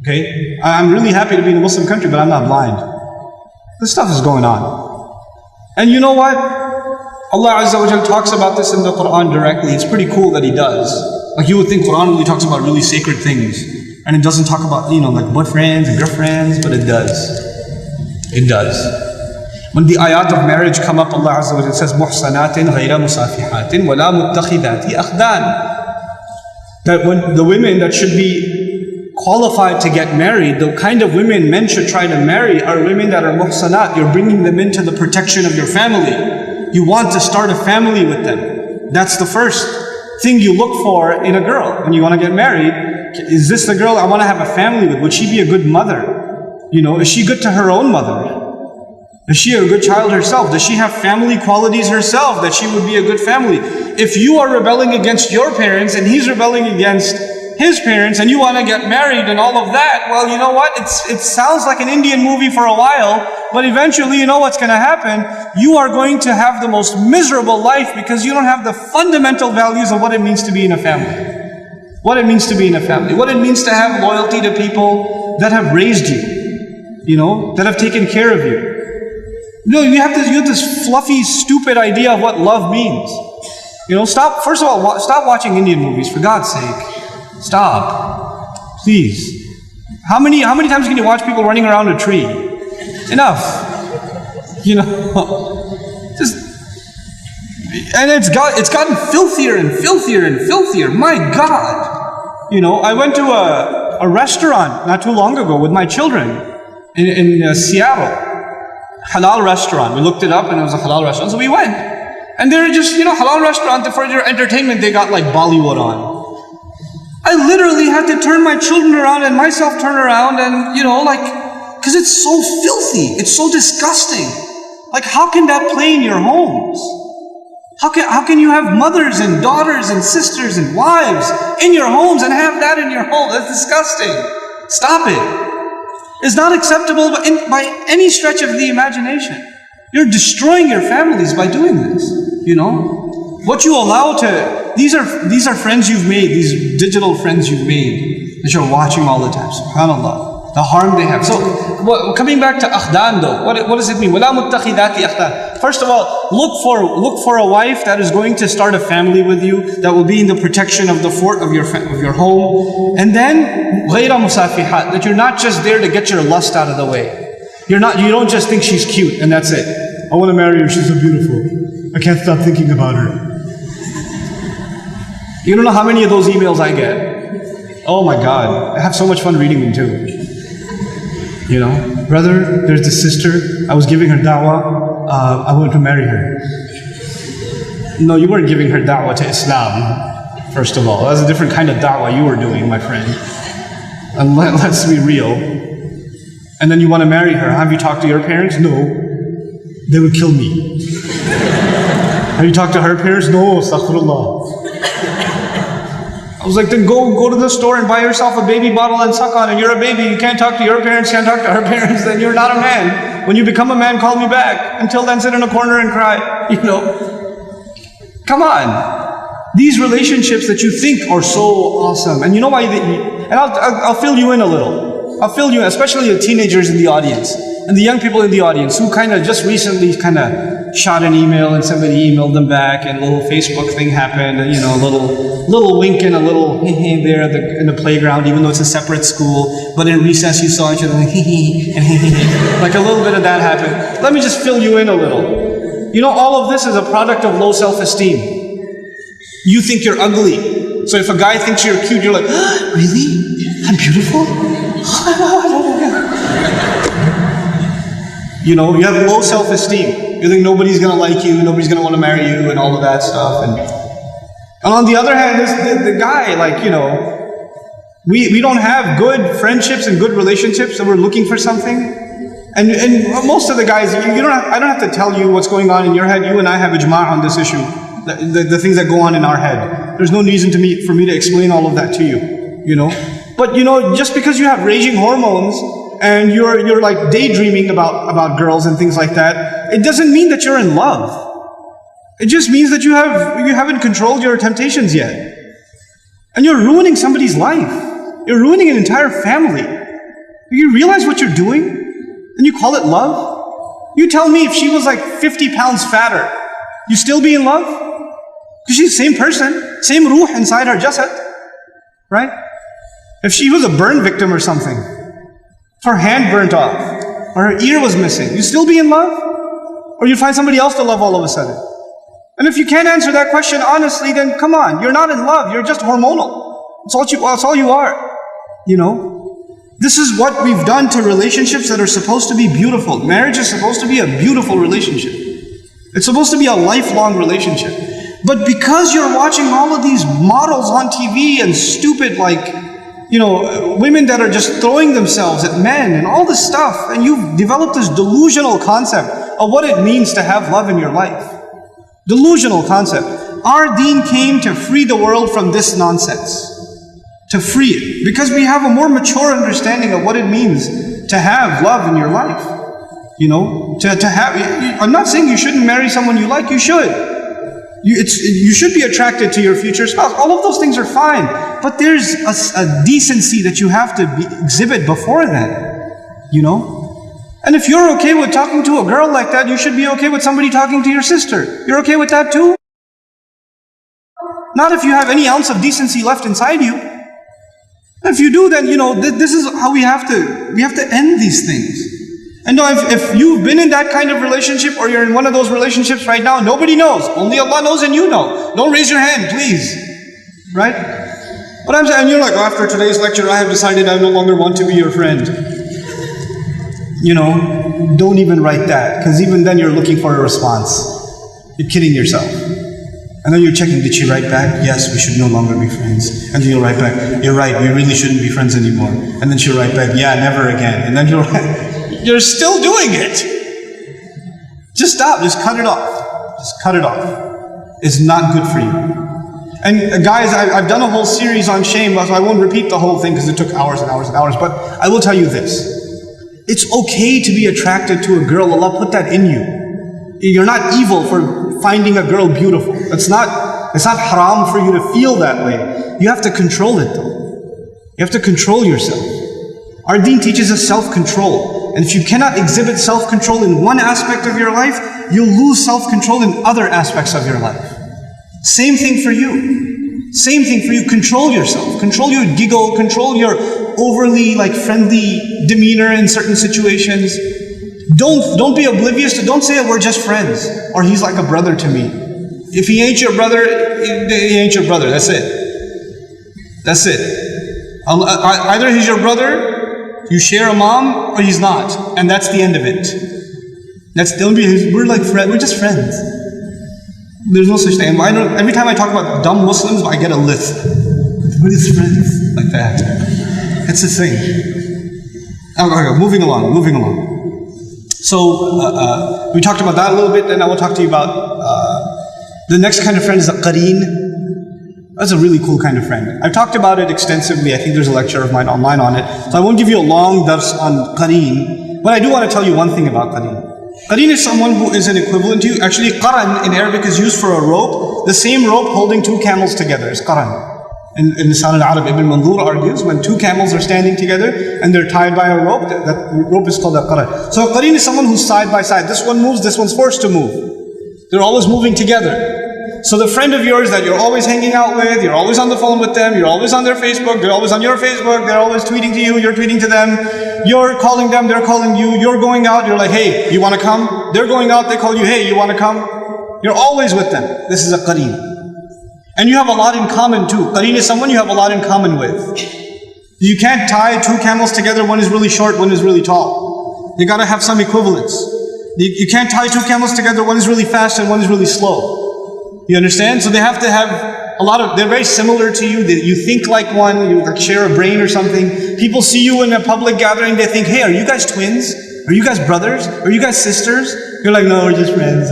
Okay? I'm really happy to be in a Muslim country, but I'm not blind. This stuff is going on. And you know what? Allah Azza wa Jal talks about this in the Quran directly. It's pretty cool that He does. Like you would think Quran only talks about really sacred things. And it doesn't talk about, like boyfriends and girlfriends, but it does. It does. When the ayat of marriage come up, Allah Azza wa Jal says, muhsanatin ghayra musafihatin wala muttakhidati akhdan. That when the women that should be qualified to get married, the kind of women men should try to marry are women that are muhsanat. You're bringing them into the protection of your family. You want to start a family with them. That's the first thing you look for in a girl when you want to get married. Is this the girl I want to have a family with? Would she be a good mother? Is she good to her own mother? Is she a good child herself? Does she have family qualities herself that she would be a good family? If you are rebelling against your parents and he's rebelling against his parents and you want to get married and all of that, well, you know what? It sounds like an Indian movie for a while, but eventually you know what's going to happen. You are going to have the most miserable life because you don't have the fundamental values of what it means to be in a family. What it means to be in a family. What it means to have loyalty to people that have raised you, that have taken care of you. You have this fluffy, stupid idea of what love means. First of all, stop watching Indian movies, for God's sake. Stop. Please. How many times can you watch people running around a tree? Enough. And it's gotten filthier and filthier and filthier. My God. I went to a restaurant not too long ago with my children in Seattle. Halal restaurant. We looked it up and it was a halal restaurant, so we went. And they're just, halal restaurant, for their entertainment, they got like Bollywood on. I literally had to turn my children around and myself turn around and, because it's so filthy. It's so disgusting. Like, how can that play in your homes? How can you have mothers and daughters and sisters and wives in your homes and have that in your home? That's disgusting. Stop it. It's not acceptable by any stretch of the imagination. You're destroying your families by doing this, What you allow these are friends you've made, these digital friends you've made that you're watching all the time, subhanAllah, the harm they have. So, coming back to akhdan though, what does it mean? وَلَا مُتَّخِذَاتِ أَخْدَانٍ. First of all, look for a wife that is going to start a family with you, that will be in the protection of the fort of your home. And then, غَيْرَ مُسَافِحَاتٍ, that you're not just there to get your lust out of the way. You don't just think she's cute and that's it. I want to marry her, she's so beautiful. I can't stop thinking about her. You don't know how many of those emails I get. Oh my God, I have so much fun reading them too. Brother, there's this sister, I was giving her da'wah, I want to marry her. No, you weren't giving her da'wah to Islam, first of all. That's a different kind of da'wah you were doing, my friend. And let's be real. And then you want to marry her. Have you talked to your parents? No. They would kill me. Have you talked to her parents? No, astaghfirullah. I was like, then go to the store and buy yourself a baby bottle and suck on it. You're a baby, you can't talk to your parents, can't talk to her parents, then you're not a man. When you become a man, call me back. Until then, sit in a corner and cry. You know, come on. These relationships that you think are so awesome, and you know why? And I'll fill you in a little. I'll fill you in, especially the teenagers in the audience and the young people in the audience who kind of just recently kind of shot an email and somebody emailed them back and a little Facebook thing happened, and, you know, a little wink and a little hee there in the playground, even though it's a separate school. But in recess you saw each other like hee like a little bit of that happened. Let me just fill you in a little. You know, all of this is a product of low self-esteem. You think you're ugly. So if a guy thinks you're cute, you're like, really? I'm beautiful? You know, you have low self-esteem. You think nobody's going to like you, nobody's going to want to marry you, and all of that stuff. And on the other hand, there's the guy, like, you know, we don't have good friendships and good relationships, so we're looking for something. And most of the guys, I don't have to tell you what's going on in your head. You and I have ijma' on this issue. The things that go on in our head. There's no reason for me to explain all of that to you, you know. But, you know, just because you have raging hormones and you're like daydreaming about girls and things like that, it doesn't mean that you're in love. It just means that you haven't controlled your temptations yet. And you're ruining somebody's life. You're ruining an entire family. You realize what you're doing? And you call it love? You tell me if she was like 50 pounds fatter, you still be in love? Because she's the same person, same ruh inside her jasad, right? If she was a burn victim or something, if her hand burnt off, or her ear was missing, you still be in love? Or you find somebody else to love all of a sudden? And if you can't answer that question honestly, then come on, you're not in love, you're just hormonal. That's all you are, you know? This is what we've done to relationships that are supposed to be beautiful. Marriage is supposed to be a beautiful relationship. It's supposed to be a lifelong relationship. But because you're watching all of these models on TV and stupid, like, you know, women that are just throwing themselves at men and all this stuff, and you've developed this delusional concept of what it means to have love in your life. Delusional concept. Our deen came to free the world from this nonsense. To free it. Because we have a more mature understanding of what it means to have love in your life. You know, to have, I'm not saying you shouldn't marry someone you like, you should. You should be attracted to your future spouse. All of those things are fine. But there's a decency that you have to exhibit before then. You know? And if you're okay with talking to a girl like that, you should be okay with somebody talking to your sister. You're okay with that too? Not if you have any ounce of decency left inside you. If you do, then, you know, this is how we have to end these things. And no, if you've been in that kind of relationship, or you're in one of those relationships right now, nobody knows. Only Allah knows and you know. Don't raise your hand, please. Right? But I'm saying, and you're like, oh, after today's lecture, I have decided I no longer want to be your friend. You know, don't even write that, because even then you're looking for a response. You're kidding yourself. And then you're checking, did she write back? Yes, we should no longer be friends. And then you'll write back, you're right, we really shouldn't be friends anymore. And then she'll write back, yeah, never again. And then you'll write, you're still doing it. Just stop, just cut it off. Just cut it off. It's not good for you. And guys, I've done a whole series on shame, so I won't repeat the whole thing because it took hours and hours and hours, but I will tell you this. It's okay to be attracted to a girl. Allah put that in you. You're not evil for finding a girl beautiful. It's not haram for you to feel that way. You have to control it though. You have to control yourself. Our deen teaches us self-control. And if you cannot exhibit self-control in one aspect of your life, you'll lose self-control in other aspects of your life. Same thing for you. Same thing for you. Control yourself. Control your giggle. Control your overly friendly demeanor in certain situations. Don't be oblivious to, don't say we're just friends, or he's like a brother to me. If he ain't your brother, he ain't your brother. That's it. That's it. Either he's your brother, you share a mom, or he's not. And that's the end of it. We're like friends, we're just friends. There's no such thing. Every time I talk about dumb Muslims, I get a list. We're just friends. Like that. It's a thing. Okay, moving along. So, we talked about that a little bit, and I will talk to you about the next kind of friend is a qareen. That's a really cool kind of friend. I've talked about it extensively. I think there's a lecture of mine online on it. So I won't give you a long dars on qareen, but I do want to tell you one thing about qareen. Qareen is someone who is an equivalent to you. Actually, qaran in Arabic is used for a rope. The same rope holding two camels together is qaran. In Lisan al-Arab, Ibn Mandur argues, when two camels are standing together and they're tied by a rope, that rope is called a qaran. So a qareen is someone who's side by side. This one moves, this one's forced to move. They're always moving together. So the friend of yours that you're always hanging out with, you're always on the phone with them, you're always on their Facebook, they're always on your Facebook, they're always tweeting to you, you're tweeting to them, you're calling them, they're calling you, you're going out, you're like, hey, you want to come? They're going out, they call you, hey, you want to come? You're always with them. This is a qareen. And you have a lot in common too. Qareen is someone you have a lot in common with. You can't tie two camels together, one is really short, one is really tall. You gotta have some equivalence. You can't tie two camels together, one is really fast and one is really slow. You understand? So they have to have a lot of, they're very similar to you. You think like one, you like share a brain or something. People see you in a public gathering, they think, hey, are you guys twins? Are you guys brothers? Are you guys sisters? You're like, no, we're just friends.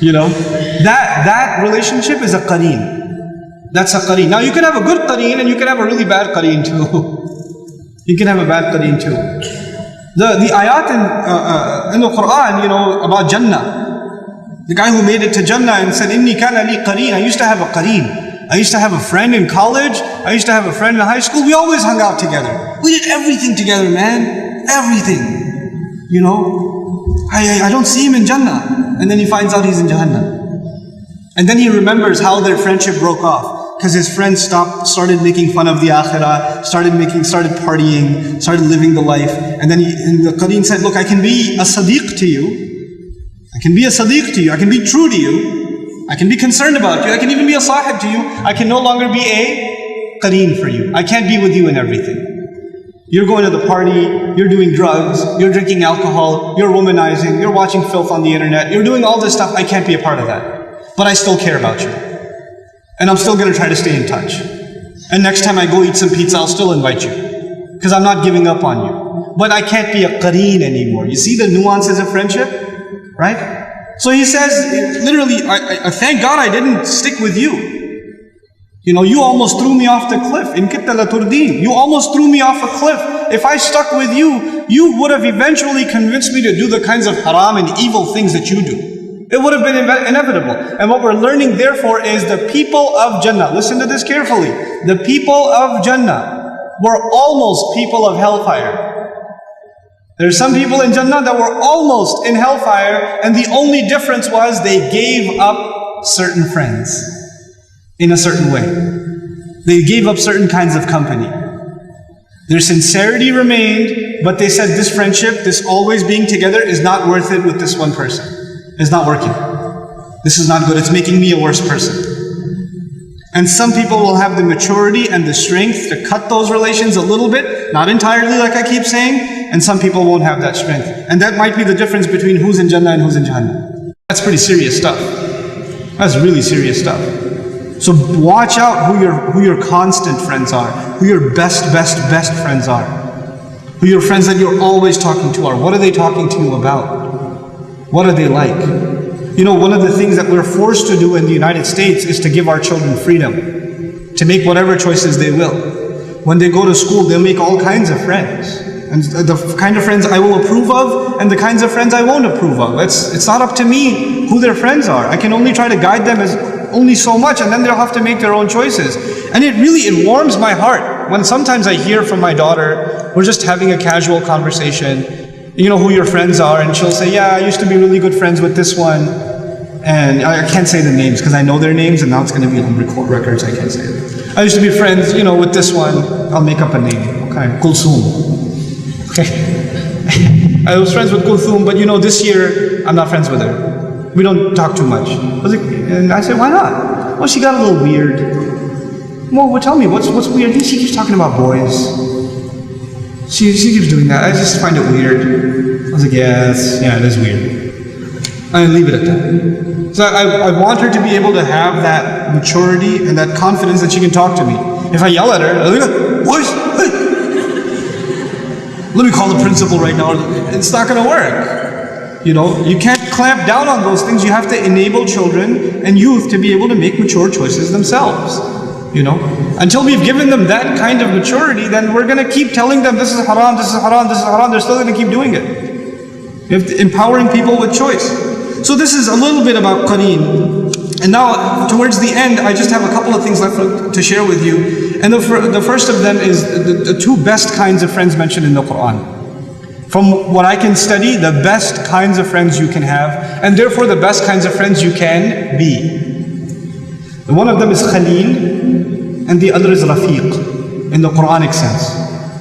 You know? That relationship is a qareen. That's a qareen. Now you can have a good qareen and you can have a really bad qareen too. You can have a bad qareen too. The ayat in the Quran, you know, about Jannah. The guy who made it to Jannah and said, Inni kana li qareen. I used to have a qareen. I used to have a friend in college. I used to have a friend in high school. We always hung out together. We did everything together, man. Everything. You know? I don't see him in Jannah. And then he finds out he's in Jahannam. And then he remembers how their friendship broke off. Because his friends started making fun of the akhirah, started partying, started living the life. And then the qareen said, look, I can be a sadiq to you. I can be a sadiq to you. I can be true to you. I can be concerned about you. I can even be a sahib to you. I can no longer be a qareen for you. I can't be with you in everything. You're going to the party, you're doing drugs, you're drinking alcohol, you're womanizing, you're watching filth on the internet, you're doing all this stuff. I can't be a part of that. But I still care about you. And I'm still going to try to stay in touch. And next time I go eat some pizza, I'll still invite you. Because I'm not giving up on you. But I can't be a qareen anymore. You see the nuances of friendship? Right? So he says, literally, I thank God I didn't stick with you. You know, you almost threw me off the cliff. In kitta la turdeen. You almost threw me off a cliff. If I stuck with you, you would have eventually convinced me to do the kinds of haram and evil things that you do. It would have been inevitable. And what we're learning therefore is the people of Jannah. Listen to this carefully. The people of Jannah were almost people of hellfire. There are some people in Jannah that were almost in hellfire, and the only difference was they gave up certain friends in a certain way. They gave up certain kinds of company. Their sincerity remained, but they said this friendship, this always being together is not worth it with this one person. It's not working. This is not good. It's making me a worse person. And some people will have the maturity and the strength to cut those relations a little bit, not entirely like I keep saying, and some people won't have that strength. And that might be the difference between who's in Jannah and who's in Jahannam. That's pretty serious stuff. That's really serious stuff. So watch out who your constant friends are, who your best friends are, who your friends that you're always talking to are. What are they talking to you about? What are they like? You know, one of the things that we're forced to do in the United States is to give our children freedom, to make whatever choices they will. When they go to school, they'll make all kinds of friends. And the kind of friends I will approve of, and the kinds of friends I won't approve of. It's not up to me who their friends are. I can only try to guide them as only so much, and then they'll have to make their own choices. And it warms my heart when sometimes I hear from my daughter, we're just having a casual conversation, you know who your friends are, and she'll say, yeah, I used to be really good friends with this one. And I can't say the names because I know their names, and now it's going to be on records, I can't say it. I used to be friends, you know, with this one. I'll make up a name. Okay, Kulthum. Okay. I was friends with Kulthum, but you know, this year, I'm not friends with her. We don't talk too much. And I said, why not? Well, she got a little weird. Well, tell me, what's weird? She keeps talking about boys. She keeps doing that. I just find it weird. I was like, yeah, it is weird. And leave it at that. So I want her to be able to have that maturity and that confidence that she can talk to me. If I yell at her, I'll be like, boys, hey. Let me call the principal right now. It's not going to work. You know, you can't clamp down on those things. You have to enable children and youth to be able to make mature choices themselves. You know, until we've given them that kind of maturity, then we're going to keep telling them this is haram, this is haram, this is haram. They're still going to keep doing it. You have to, empowering people with choice. So this is a little bit about qareen. And now, towards the end, I just have a couple of things left to share with you. And the first of them is the two best kinds of friends mentioned in the Quran. From what I can study, the best kinds of friends you can have, and therefore the best kinds of friends you can be. One of them is Khalil, and the other is Rafiq, in the Quranic sense.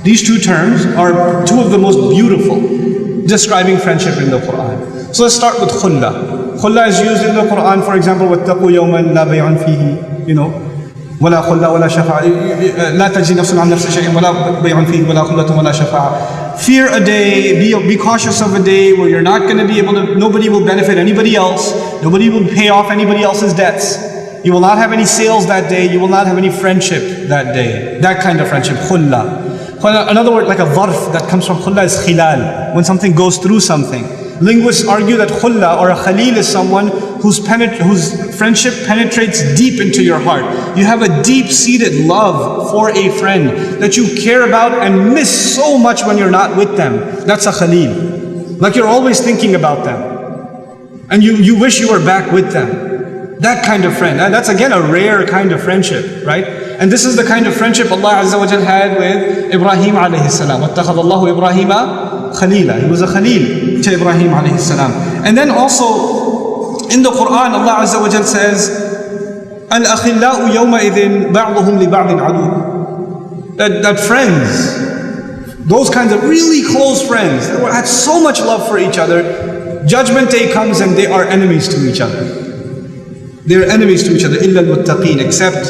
These two terms are two of the most beautiful describing friendship in the Quran. So let's start with Khulla. Khulla is used in the Quran, for example, وَاتَّقُوا يَوْمًا لَا بَيْعٌ فِيهِ, you know, وَلَا خُلَّةٌ وَلَا شَفَاعَةٌ لَا تَجْزِي نَفْسٌ عَنْ نَفْسٍ شَيْئًا وَلَا بَيْعٌ فِيهِ وَلَا خُلَّةٌ وَلَا شَفَاعَةٌ. Fear a day, be cautious of a day where you're not going to be able to, nobody will benefit anybody else, nobody will pay off anybody else's debts. You will not have any sales that day, you will not have any friendship that day. That kind of friendship, khulla. Another word like a dharf that comes from khulla is khilal, when something goes through something. Linguists argue that khulla or a khalil is someone whose friendship penetrates deep into your heart. You have a deep-seated love for a friend that you care about and miss so much when you're not with them. That's a khalil. Like you're always thinking about them. And you wish you were back with them. That kind of friend. That's again a rare kind of friendship, right? And this is the kind of friendship Allah Azza wa Jal had with Ibrahim alayhi salam. وَاتَّخَذَ اللَّهُ إِبْرَاهِيمَ خَلِيلًا. He was a khalil to Ibrahim alayhi salam. And then also in the Quran, Allah Azza wa Jal says, الْأَخِلَّاءُ يَوْمَئِذٍ بَعْضُهُمْ لِبَعْضٍ عَدُوٌّ. That friends, those kinds of really close friends, that had so much love for each other, Judgment Day comes and they are enemies to each other. They're enemies to each other, إِلَّا الْمُتَّقِينَ, except,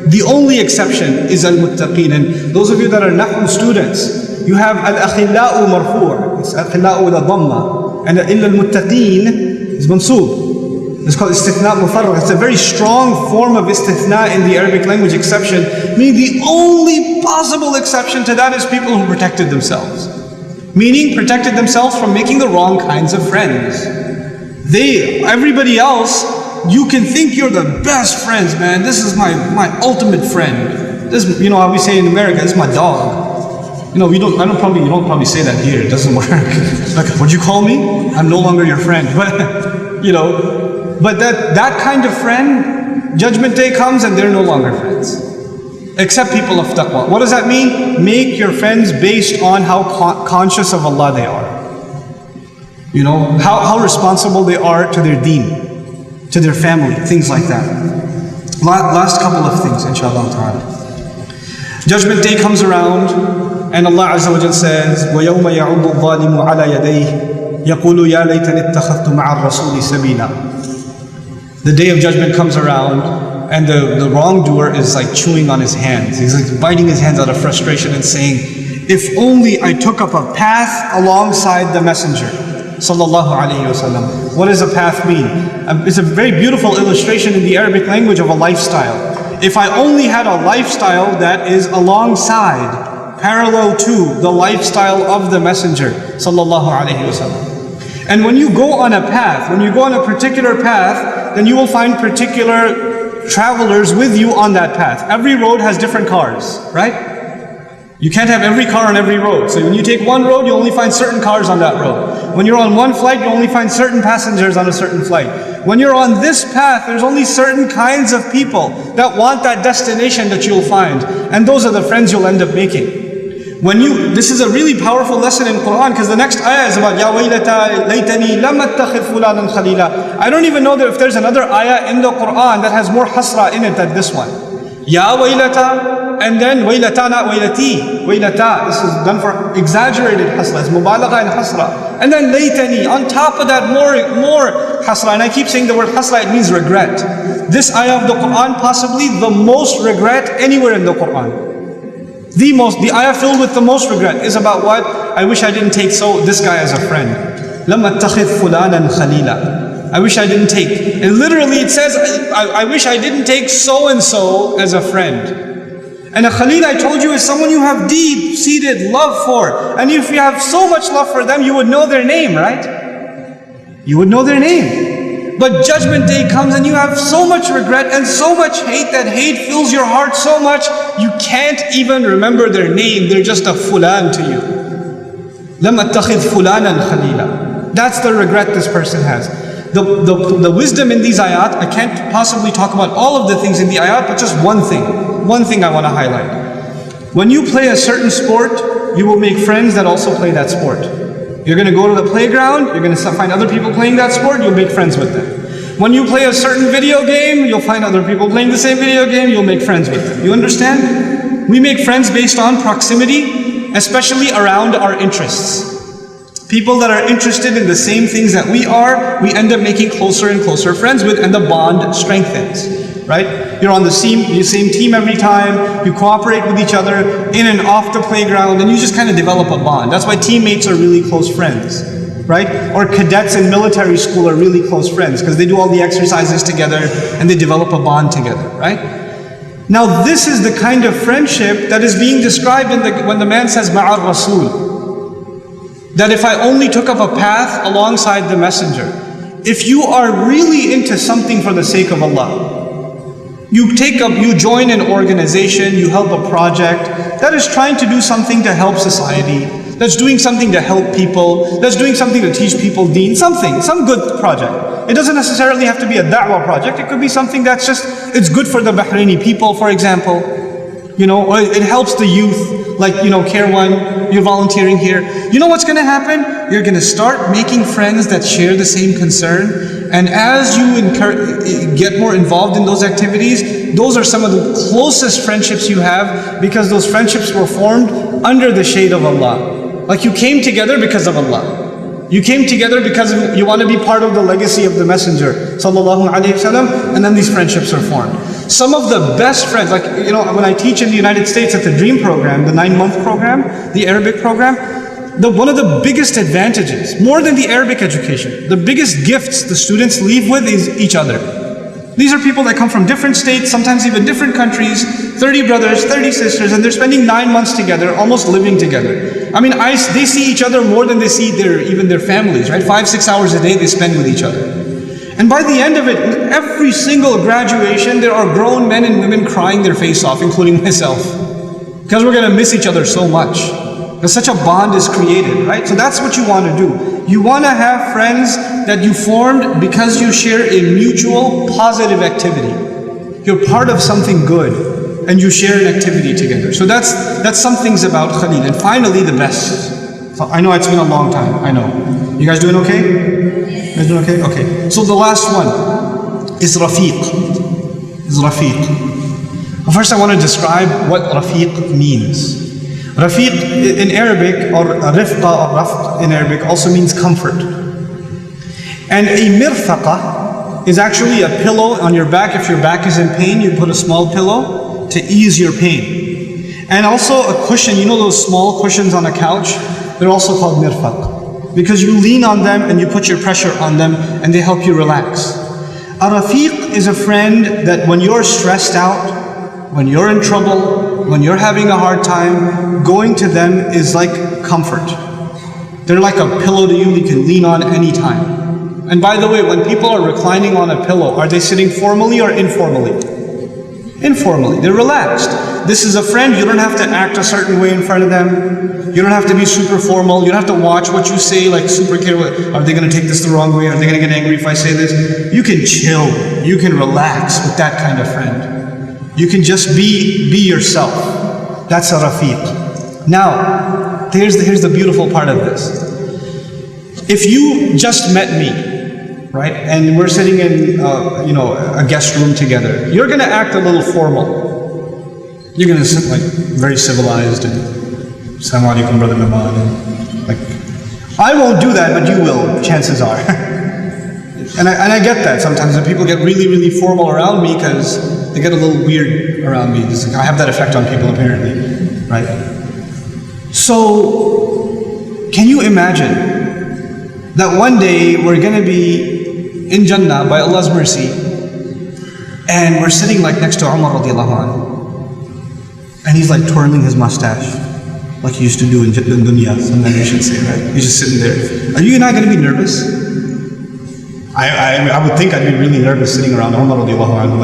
the only exception is al-muttaqeen. And those of you that are Nahu students, you have al-akhillau marfu', it's akhillau with a dhamma, and إِلَّا الْمُتَّقِينَ is mansoob. It's called istithna mufarragh. It's a very strong form of istithna in the Arabic language, exception, meaning the only possible exception to that is people who protected themselves. Meaning, protected themselves from making the wrong kinds of friends. Everybody else, you can think you're the best friends, man. This is my ultimate friend. This, you know, how we say in America, this is my dog. You know, you don't probably say that here. It doesn't work. Like, what'd you call me? I'm no longer your friend. But you know, but that kind of friend, Judgment Day comes and they're no longer friends. Except people of taqwa. What does that mean? Make your friends based on how conscious of Allah they are. You know, how responsible they are to their deen, to their family, things like that. Last couple of things, inshallah ta'ala. Judgment Day comes around, and Allah Azza wa Jal says, وَيَوْمَ يَعُضُّ الظَّالِمُ عَلَى يَدَيْهِ يَقُولُ يَا لَيْتَنِ اتَّخَذْتُ مَعَ الرَّسُولِ سَبِيلًا. The day of judgment comes around, and the wrongdoer is like chewing on his hands. He's like biting his hands out of frustration and saying, if only I took up a path alongside the messenger. Sallallahu alayhi wasallam. What does a path mean? It's a very beautiful illustration in the Arabic language of a lifestyle. If I only had a lifestyle that is alongside, parallel to the lifestyle of the messenger, sallallahu alayhi wasallam. And when you go on a path, when you go on a particular path, then you will find particular travelers with you on that path. Every road has different cars, right? You can't have every car on every road. So when you take one road, you only find certain cars on that road. When you're on one flight, you only find certain passengers on a certain flight. When you're on this path, there's only certain kinds of people that want that destination that you'll find. And those are the friends you'll end up making. This is a really powerful lesson in Quran, because the next ayah is about Ya waylata laytani lam attakhidh fulanan khalila. I don't even know if there's another ayah in the Quran that has more hasra in it than this one. Ya waylata, and then waylata, not waylati. Waylata, this is done for exaggerated hasra, it's mubalagha and hasra. And then laytani, on top of that more hasra. And I keep saying the word hasra, it means regret. This ayah of the Quran, possibly the most regret anywhere in the Quran. The ayah filled with the most regret is about what? I wish I didn't take this guy as a friend. Lam attakhidh fulanan khalila. I wish I didn't take. And literally it says, I wish I didn't take so and so as a friend. And a khalil, I told you, is someone you have deep-seated love for. And if you have so much love for them, you would know their name, right? You would know their name. But Judgment Day comes and you have so much regret and so much hate, that hate fills your heart so much, you can't even remember their name. They're just a fulan to you. لَمْ أَتَّخِذْ فُلَانًا خَلِيلًا. That's the regret this person has. The wisdom in these ayat, I can't possibly talk about all of the things in the ayat, but just one thing I want to highlight. When you play a certain sport, you will make friends that also play that sport. You're going to go to the playground, you're going to find other people playing that sport, you'll make friends with them. When you play a certain video game, you'll find other people playing the same video game, you'll make friends with them. You understand? We make friends based on proximity, especially around our interests. People that are interested in the same things that we are, we end up making closer and closer friends with, and the bond strengthens, right? You're on the same team every time, you cooperate with each other in and off the playground, and you just kind of develop a bond. That's why teammates are really close friends, right? Or cadets in military school are really close friends because they do all the exercises together and they develop a bond together, right? Now this is the kind of friendship that is being described when the man says Ma'ar Rasul. That if I only took up a path alongside the messenger, if you are really into something for the sake of Allah, you join an organization, you help a project that is trying to do something to help society, that's doing something to help people, that's doing something to teach people deen, some good project. It doesn't necessarily have to be a da'wah project, it could be something that's it's good for the Bahraini people, for example. Or it helps the youth, like, Care One, you're volunteering here. You know what's going to happen? You're going to start making friends that share the same concern. And as you get more involved in those activities, those are some of the closest friendships you have, because those friendships were formed under the shade of Allah. Like you came together because of Allah. You came together because you want to be part of the legacy of the Messenger sallallahu alaihi wasallam, and then these friendships are formed. Some of the best friends, like when I teach in the United States at the DREAM program, the 9-month program, the Arabic program, one of the biggest advantages, more than the Arabic education, the biggest gifts the students leave with is each other. These are people that come from different states, sometimes even different countries, 30 brothers, 30 sisters, and they're spending 9 months together, almost living together. I mean, they see each other more than they see even their families, right? 5-6 hours a day they spend with each other. And by the end of it, every single graduation, there are grown men and women crying their face off, including myself. Because we're going to miss each other so much. Because such a bond is created, right? So that's what you want to do. You want to have friends that you formed because you share a mutual positive activity. You're part of something good, and you share an activity together. So that's some things about Khalil. And finally, the best. So I know it's been a long time, I know. You guys doing okay? You guys doing okay? Okay. So the last one is Rafiq. Well, first I want to describe what Rafiq means. Rafiq in Arabic, or Rifqa or Rafq in Arabic, also means comfort. And a mirfaqa is actually a pillow on your back. If your back is in pain, you put a small pillow to ease your pain. And also a cushion, those small cushions on a couch? They're also called mirfaq, because you lean on them and you put your pressure on them and they help you relax. A Rafiq is a friend that when you're stressed out, when you're in trouble, when you're having a hard time, going to them is like comfort. They're like a pillow to you can lean on anytime. And by the way, when people are reclining on a pillow, are they sitting formally or informally? Informally, they're relaxed. This is a friend, you don't have to act a certain way in front of them. You don't have to be super formal. You don't have to watch what you say, like super careful. Are they going to take this the wrong way? Are they going to get angry if I say this? You can chill. You can relax with that kind of friend. You can just be yourself. That's a Rafiq. Now, here's the beautiful part of this. If you just met me, right, and we're sitting in a guest room together, you're going to act a little formal. You're going to sit like very civilized and Assalamu alaikum, brother Nouman. I won't do that, but you will, chances are. and I get that sometimes when people get really, really formal around me because they get a little weird around me. I have that effect on people apparently, right? So, can you imagine that one day we're going to be in Jannah by Allah's mercy, and we're sitting like next to Umar radiallahu anhu, and he's like twirling his mustache, like he used to do in dunya, sometimes you should say, right? He's just sitting there. Are you not going to be nervous? I would think I'd be really nervous sitting around Umar radiallahu anhu,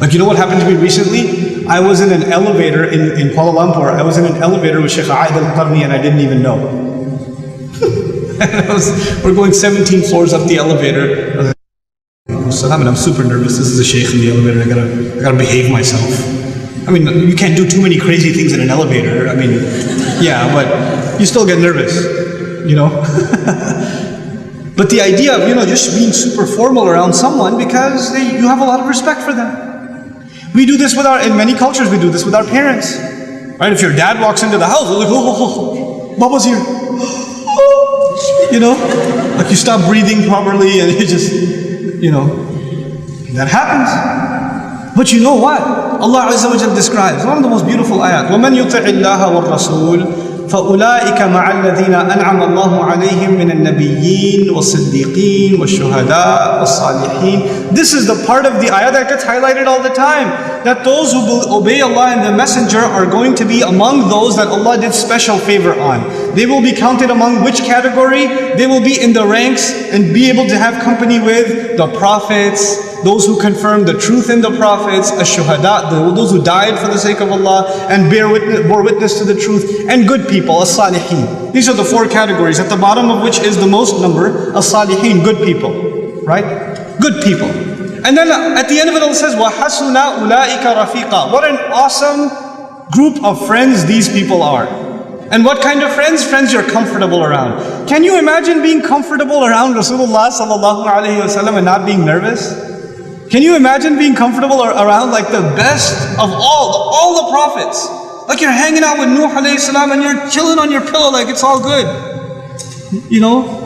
like, you know what happened to me recently? I was in an elevator in Kuala Lumpur. I was in an elevator with Sheikh Aid al-Qarni and I didn't even know. We're going 17 floors up the elevator. And I'm super nervous. This is a sheikh in the elevator. I gotta behave myself. I mean, you can't do too many crazy things in an elevator. I mean, yeah, but you still get nervous, you know? But the idea of, just being super formal around someone because you have a lot of respect for them. We do this in many cultures, we do this with our parents. Right? If your dad walks into the house, we're like, oh, Baba's here. Like you stop breathing properly and you just, that happens. But you know what? Allah Azza wa Jal describes one of the most beautiful ayat. وَمَنْ يُطِعِ اللَّهَ وَالرَّسُولِ فَأُولَٰئِكَ مَعَ الَّذِينَ أَنْعَمَ اللَّهُ عَلَيْهِمْ مِنَ النَّبِيِّينَ وَالصِّدِّيقِينَ وَالشُّهَدَاءِ وَالصَّالِحِينَ. This is the part of the ayah that gets highlighted all the time. That those who obey Allah and the Messenger are going to be among those that Allah did special favor on. They will be counted among which category? They will be in the ranks and be able to have company with the prophets, those who confirm the truth in the prophets, ash-shuhada, those who died for the sake of Allah and bore witness to the truth, and good people, as-salihin. These are the four categories, at the bottom of which is the most number, as-salihin, good people, right? Good people. And then at the end of it all says, وَحَسُنَ أُولَٰئِكَ رَفِيقًا. What an awesome group of friends these people are. And what kind of friends? Friends you're comfortable around. Can you imagine being comfortable around Rasulullah sallallahu alaihi wasallam and not being nervous? Can you imagine being comfortable around like the best of all the prophets? Like you're hanging out with Nuh alayhi salam and you're chilling on your pillow like it's all good.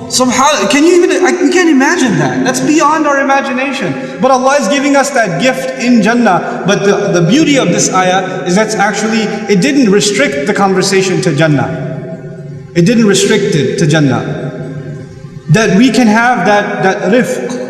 Somehow, we can't imagine that. That's beyond our imagination. But Allah is giving us that gift in Jannah. But the beauty of this ayah is that's actually, it didn't restrict the conversation to Jannah. It didn't restrict it to Jannah. That we can have that rifq,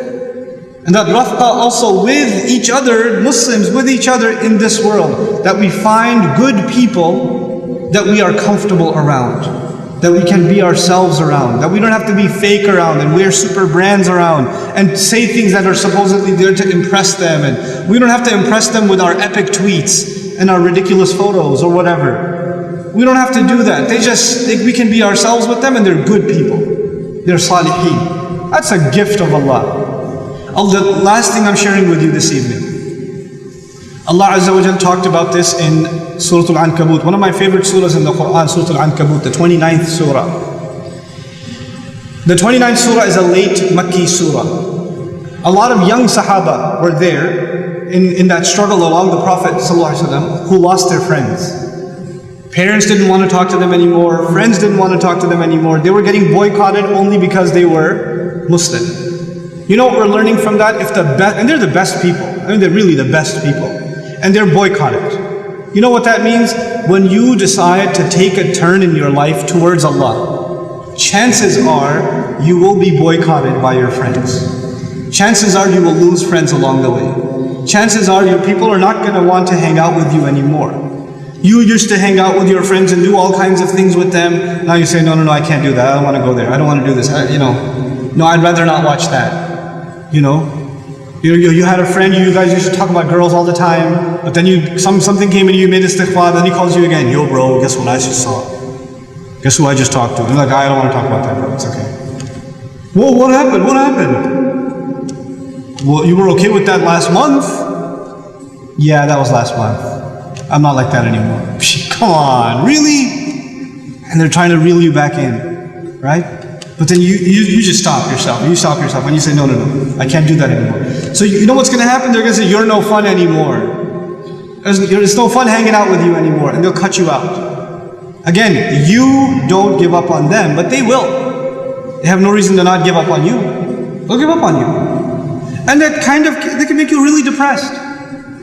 and that rafqa also with each other, Muslims with each other in this world. That we find good people that we are comfortable around. That we can be ourselves around. That we don't have to be fake around and wear super brands around and say things that are supposedly there to impress them. And we don't have to impress them with our epic tweets and our ridiculous photos or whatever. We don't have to do that. We can be ourselves with them and they're good people. They're salihin. That's a gift of Allah. The last thing I'm sharing with you this evening. Allah Azza wa Jal talked about this in Surah Al-Ankabut. One of my favorite surahs in the Quran, Surah Al-Ankabut, the 29th surah. The 29th surah is a late Makki surah. A lot of young Sahaba were there in that struggle along the Prophet ﷺ who lost their friends. Parents didn't want to talk to them anymore. Friends didn't want to talk to them anymore. They were getting boycotted only because they were Muslim. You know what we're learning from that? And they're the best people. I mean, they're really the best people. And they're boycotted. You know what that means? When you decide to take a turn in your life towards Allah, chances are you will be boycotted by your friends. Chances are you will lose friends along the way. Chances are your people are not going to want to hang out with you anymore. You used to hang out with your friends and do all kinds of things with them. Now you say, no, I can't do that. I don't want to go there. I don't want to do this. No, I'd rather not watch that. You had a friend, you guys used to talk about girls all the time, but then something came and you made istighfar, then he calls you again, yo bro, guess what I just saw? Guess who I just talked to? And you're like, I don't want to talk about that, bro, it's okay. Whoa, what happened? Well, you were okay with that last month? Yeah, that was last month. I'm not like that anymore. Come on, really? And they're trying to reel you back in, right? But then you just stop yourself. You stop yourself and you say, no, I can't do that anymore. So you know what's going to happen? They're going to say, you're no fun anymore. It's no fun hanging out with you anymore. And they'll cut you out. Again, you don't give up on them, but they will. They have no reason to not give up on you. They'll give up on you. And that they can make you really depressed.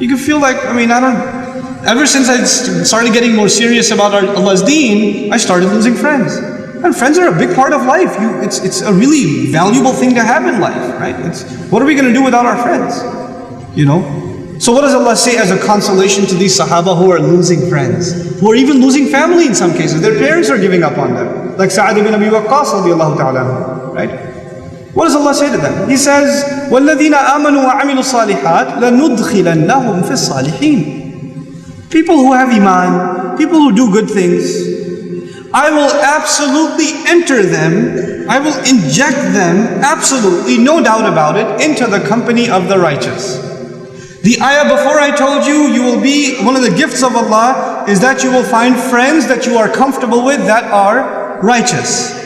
You can feel like, ever since I started getting more serious about Allah's deen, I started losing friends. And friends are a big part of life. It's a really valuable thing to have in life, right? What are we going to do without our friends? So what does Allah say as a consolation to these Sahaba who are losing friends? Who are even losing family in some cases. Their parents are giving up on them. Like Sa'ad ibn Abi Waqqas radiallahu ta'ala, right? What does Allah say to them? He says, وَالَّذِينَ آمَنُوا وَعَمِلُوا الصَّالِحَاتِ لَنُدْخِلَنَّهُمْ فِي الصَّالِحِينَ. People who have iman, people who do good things, I will absolutely enter them, I will inject them, absolutely, no doubt about it, into the company of the righteous. The ayah before I told you, you will be, one of the gifts of Allah is that you will find friends that you are comfortable with that are righteous.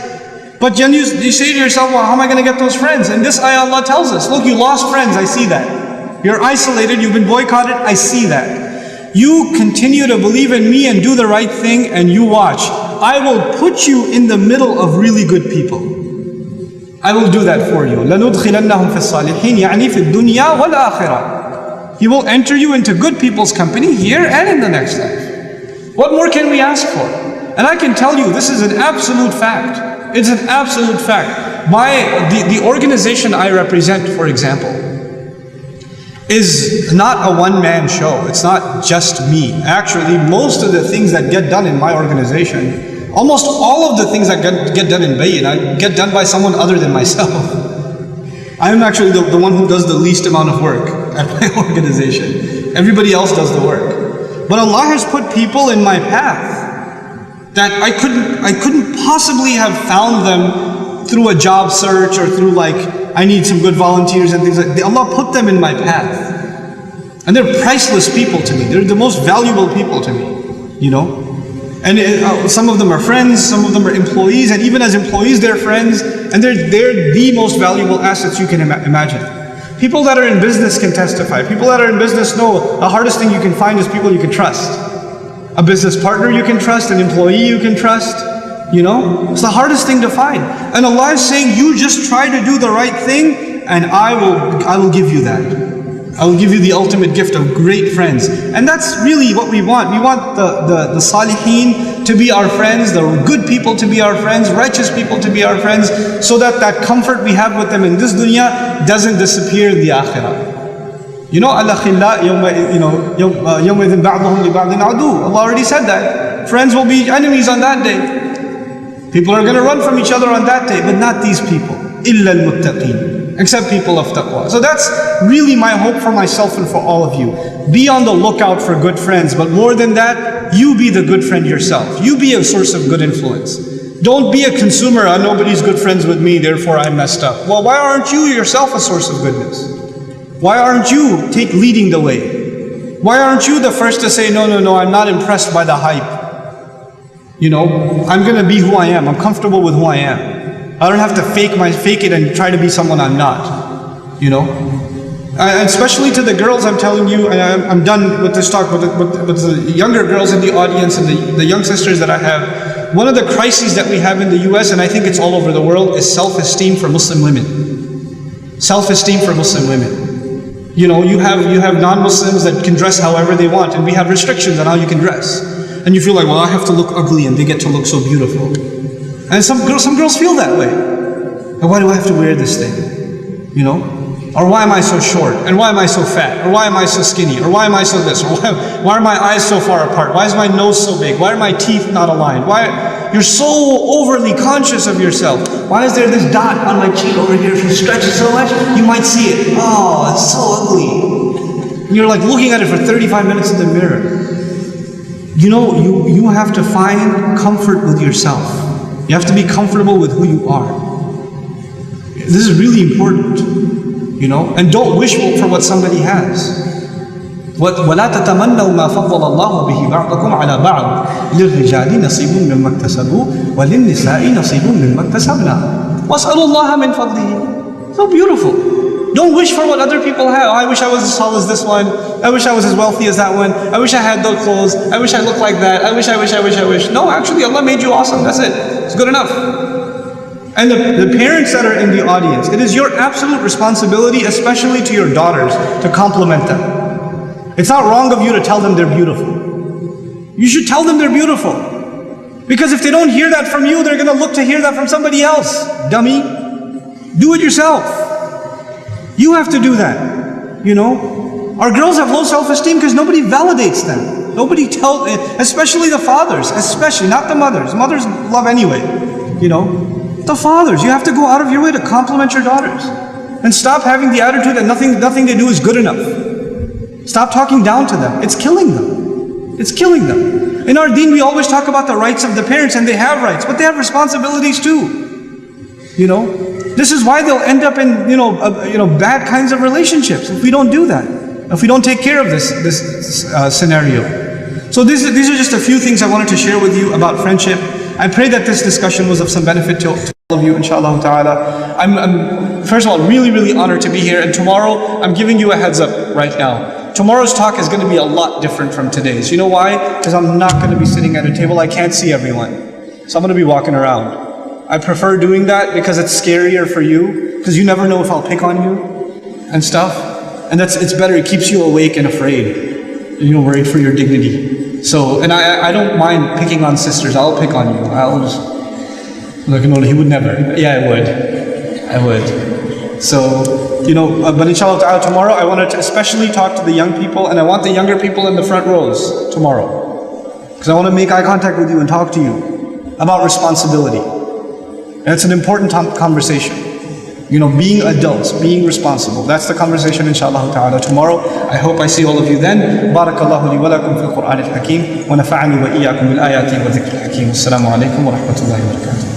But then you say to yourself, well, how am I going to get those friends? In this ayah Allah tells us, look, you lost friends, I see that. You're isolated, you've been boycotted, I see that. You continue to believe in me and do the right thing and you watch. I will put you in the middle of really good people. I will do that for you. لَنُدْخِلَنَّهُمْ فِي الصَّالِحِينَ يعني في الدُّنْيا وَالْآخِرَةِ. He will enter you into good people's company here and in the next life. What more can we ask for? And I can tell you, this is an absolute fact. It's an absolute fact. The organization I represent, for example, is not a one-man show. It's not just me. Actually, most of the things that get done in my organization, almost all of the things that get done in Bayin, get done by someone other than myself. I'm actually the one who does the least amount of work at my organization. Everybody else does the work. But Allah has put people in my path that I couldn't possibly have found them through a job search or through I need some good volunteers and things like that. Allah put them in my path. And they're priceless people to me. They're the most valuable people to me, you know. And some of them are friends, some of them are employees, and even as employees they're friends, and they're the most valuable assets you can imagine. People that are in business can testify. People that are in business know the hardest thing you can find is people you can trust. A business partner you can trust, an employee you can trust, you know? It's the hardest thing to find. And Allah is saying, you just try to do the right thing and I will give you that. I will give you the ultimate gift of great friends. And that's really what we want. We want the salihin to be our friends, the good people to be our friends, righteous people to be our friends, so that comfort we have with them in this dunya doesn't disappear in the akhirah. You know, Allah already said that. Friends will be enemies on that day. People are going to run from each other on that day, but not these people. إِلَّا الْمُتَّقِينَ. Except people of taqwa. So that's really my hope for myself and for all of you. Be on the lookout for good friends, but more than that, you be the good friend yourself. You be a source of good influence. Don't be a consumer, nobody's good friends with me, therefore I'm messed up. Well, why aren't you yourself a source of goodness? Why aren't you leading the way? Why aren't you the first to say, no, I'm not impressed by the hype. You know, I'm going to be who I am. I'm comfortable with who I am. I don't have to fake it and try to be someone I'm not. You know? And especially to the girls, I'm telling you, and I'm done with this talk, with the younger girls in the audience and the young sisters that I have. One of the crises that we have in the US, and I think it's all over the world, is self-esteem for Muslim women. Self-esteem for Muslim women. You know, you have non-Muslims that can dress however they want, and we have restrictions on how you can dress. And you feel like, well, I have to look ugly and they get to look so beautiful. And some girls feel that way. And why do I have to wear this thing? You know? Or why am I so short? And why am I so fat? Or why am I so skinny? Or why am I so this? Or why are my eyes so far apart? Why is my nose so big? Why are my teeth not aligned? Why? You're so overly conscious of yourself. Why is there this dot on my cheek over here? If you stretch it so much, you might see it. Oh, it's so ugly. And you're like looking at it for 35 minutes in the mirror. You know, you have to find comfort with yourself. You have to be comfortable with who you are. This is really important, you know. And don't wish for what somebody has. وَلَا تَتَمَنَّوْا مَا فَضَّلَ اللَّهُ بِهِ بَعْضَكُمْ عَلَى بَعْضٍ لِلرِّجَالِ نَصِيبٌ مِّمَّا اكْتَسَبُوا وَلِلنِّسَاءِ نَصِيبٌ مِّمَّا اكْتَسَبْنَا وَاسْأَلُوا اللَّهَ مِنْ فَضْلِهِ. So beautiful. Don't wish for what other people have. Oh, I wish I was as tall as this one. I wish I was as wealthy as that one. I wish I had those clothes. I wish I looked like that. I wish. No, actually Allah made you awesome. That's it. It's good enough. And the parents that are in the audience, it is your absolute responsibility, especially to your daughters, to compliment them. It's not wrong of you to tell them they're beautiful. You should tell them they're beautiful. Because if they don't hear that from you, they're going to look to hear that from somebody else. Dummy. Do it yourself. You have to do that. You know? Our girls have low self-esteem because nobody validates them. Nobody tells, especially the fathers, especially, not the mothers. Mothers love anyway. You know? The fathers, you have to go out of your way to compliment your daughters. And stop having the attitude that nothing they do is good enough. Stop talking down to them. It's killing them. It's killing them. In our deen, we always talk about the rights of the parents, and they have rights, but they have responsibilities too. You know, this is why they'll end up in bad kinds of relationships if we don't do that. If we don't take care of this scenario. So these are just a few things I wanted to share with you about friendship. I pray that this discussion was of some benefit to all of you, inshallah ta'ala. I'm first of all really, really honored to be here. And tomorrow, I'm giving you a heads up right now. Tomorrow's talk is going to be a lot different from today's. You know why? Because I'm not going to be sitting at a table. I can't see everyone. So I'm going to be walking around. I prefer doing that because it's scarier for you. Because you never know if I'll pick on you and stuff. And it's better. It keeps you awake and afraid. You know, worried for your dignity. So, and I don't mind picking on sisters. I'll pick on you. I'll just, like, no, he would never. Yeah, I would. So, you know, but inshallah ta'ala tomorrow, I wanted to especially talk to the young people, and I want the younger people in the front rows tomorrow. Because I want to make eye contact with you and talk to you about responsibility. And it's an important conversation. You know, being adults, being responsible. That's the conversation inshallah ta'ala tomorrow. I hope I see all of you then. Barakallahu li wa lakum fil Qur'an al-Hakim wa nafa'ani wa iyyakum bil ayati wa dhikr al-Hakim. Assalamu alaikum wa rahmatullahi wa barakatuh.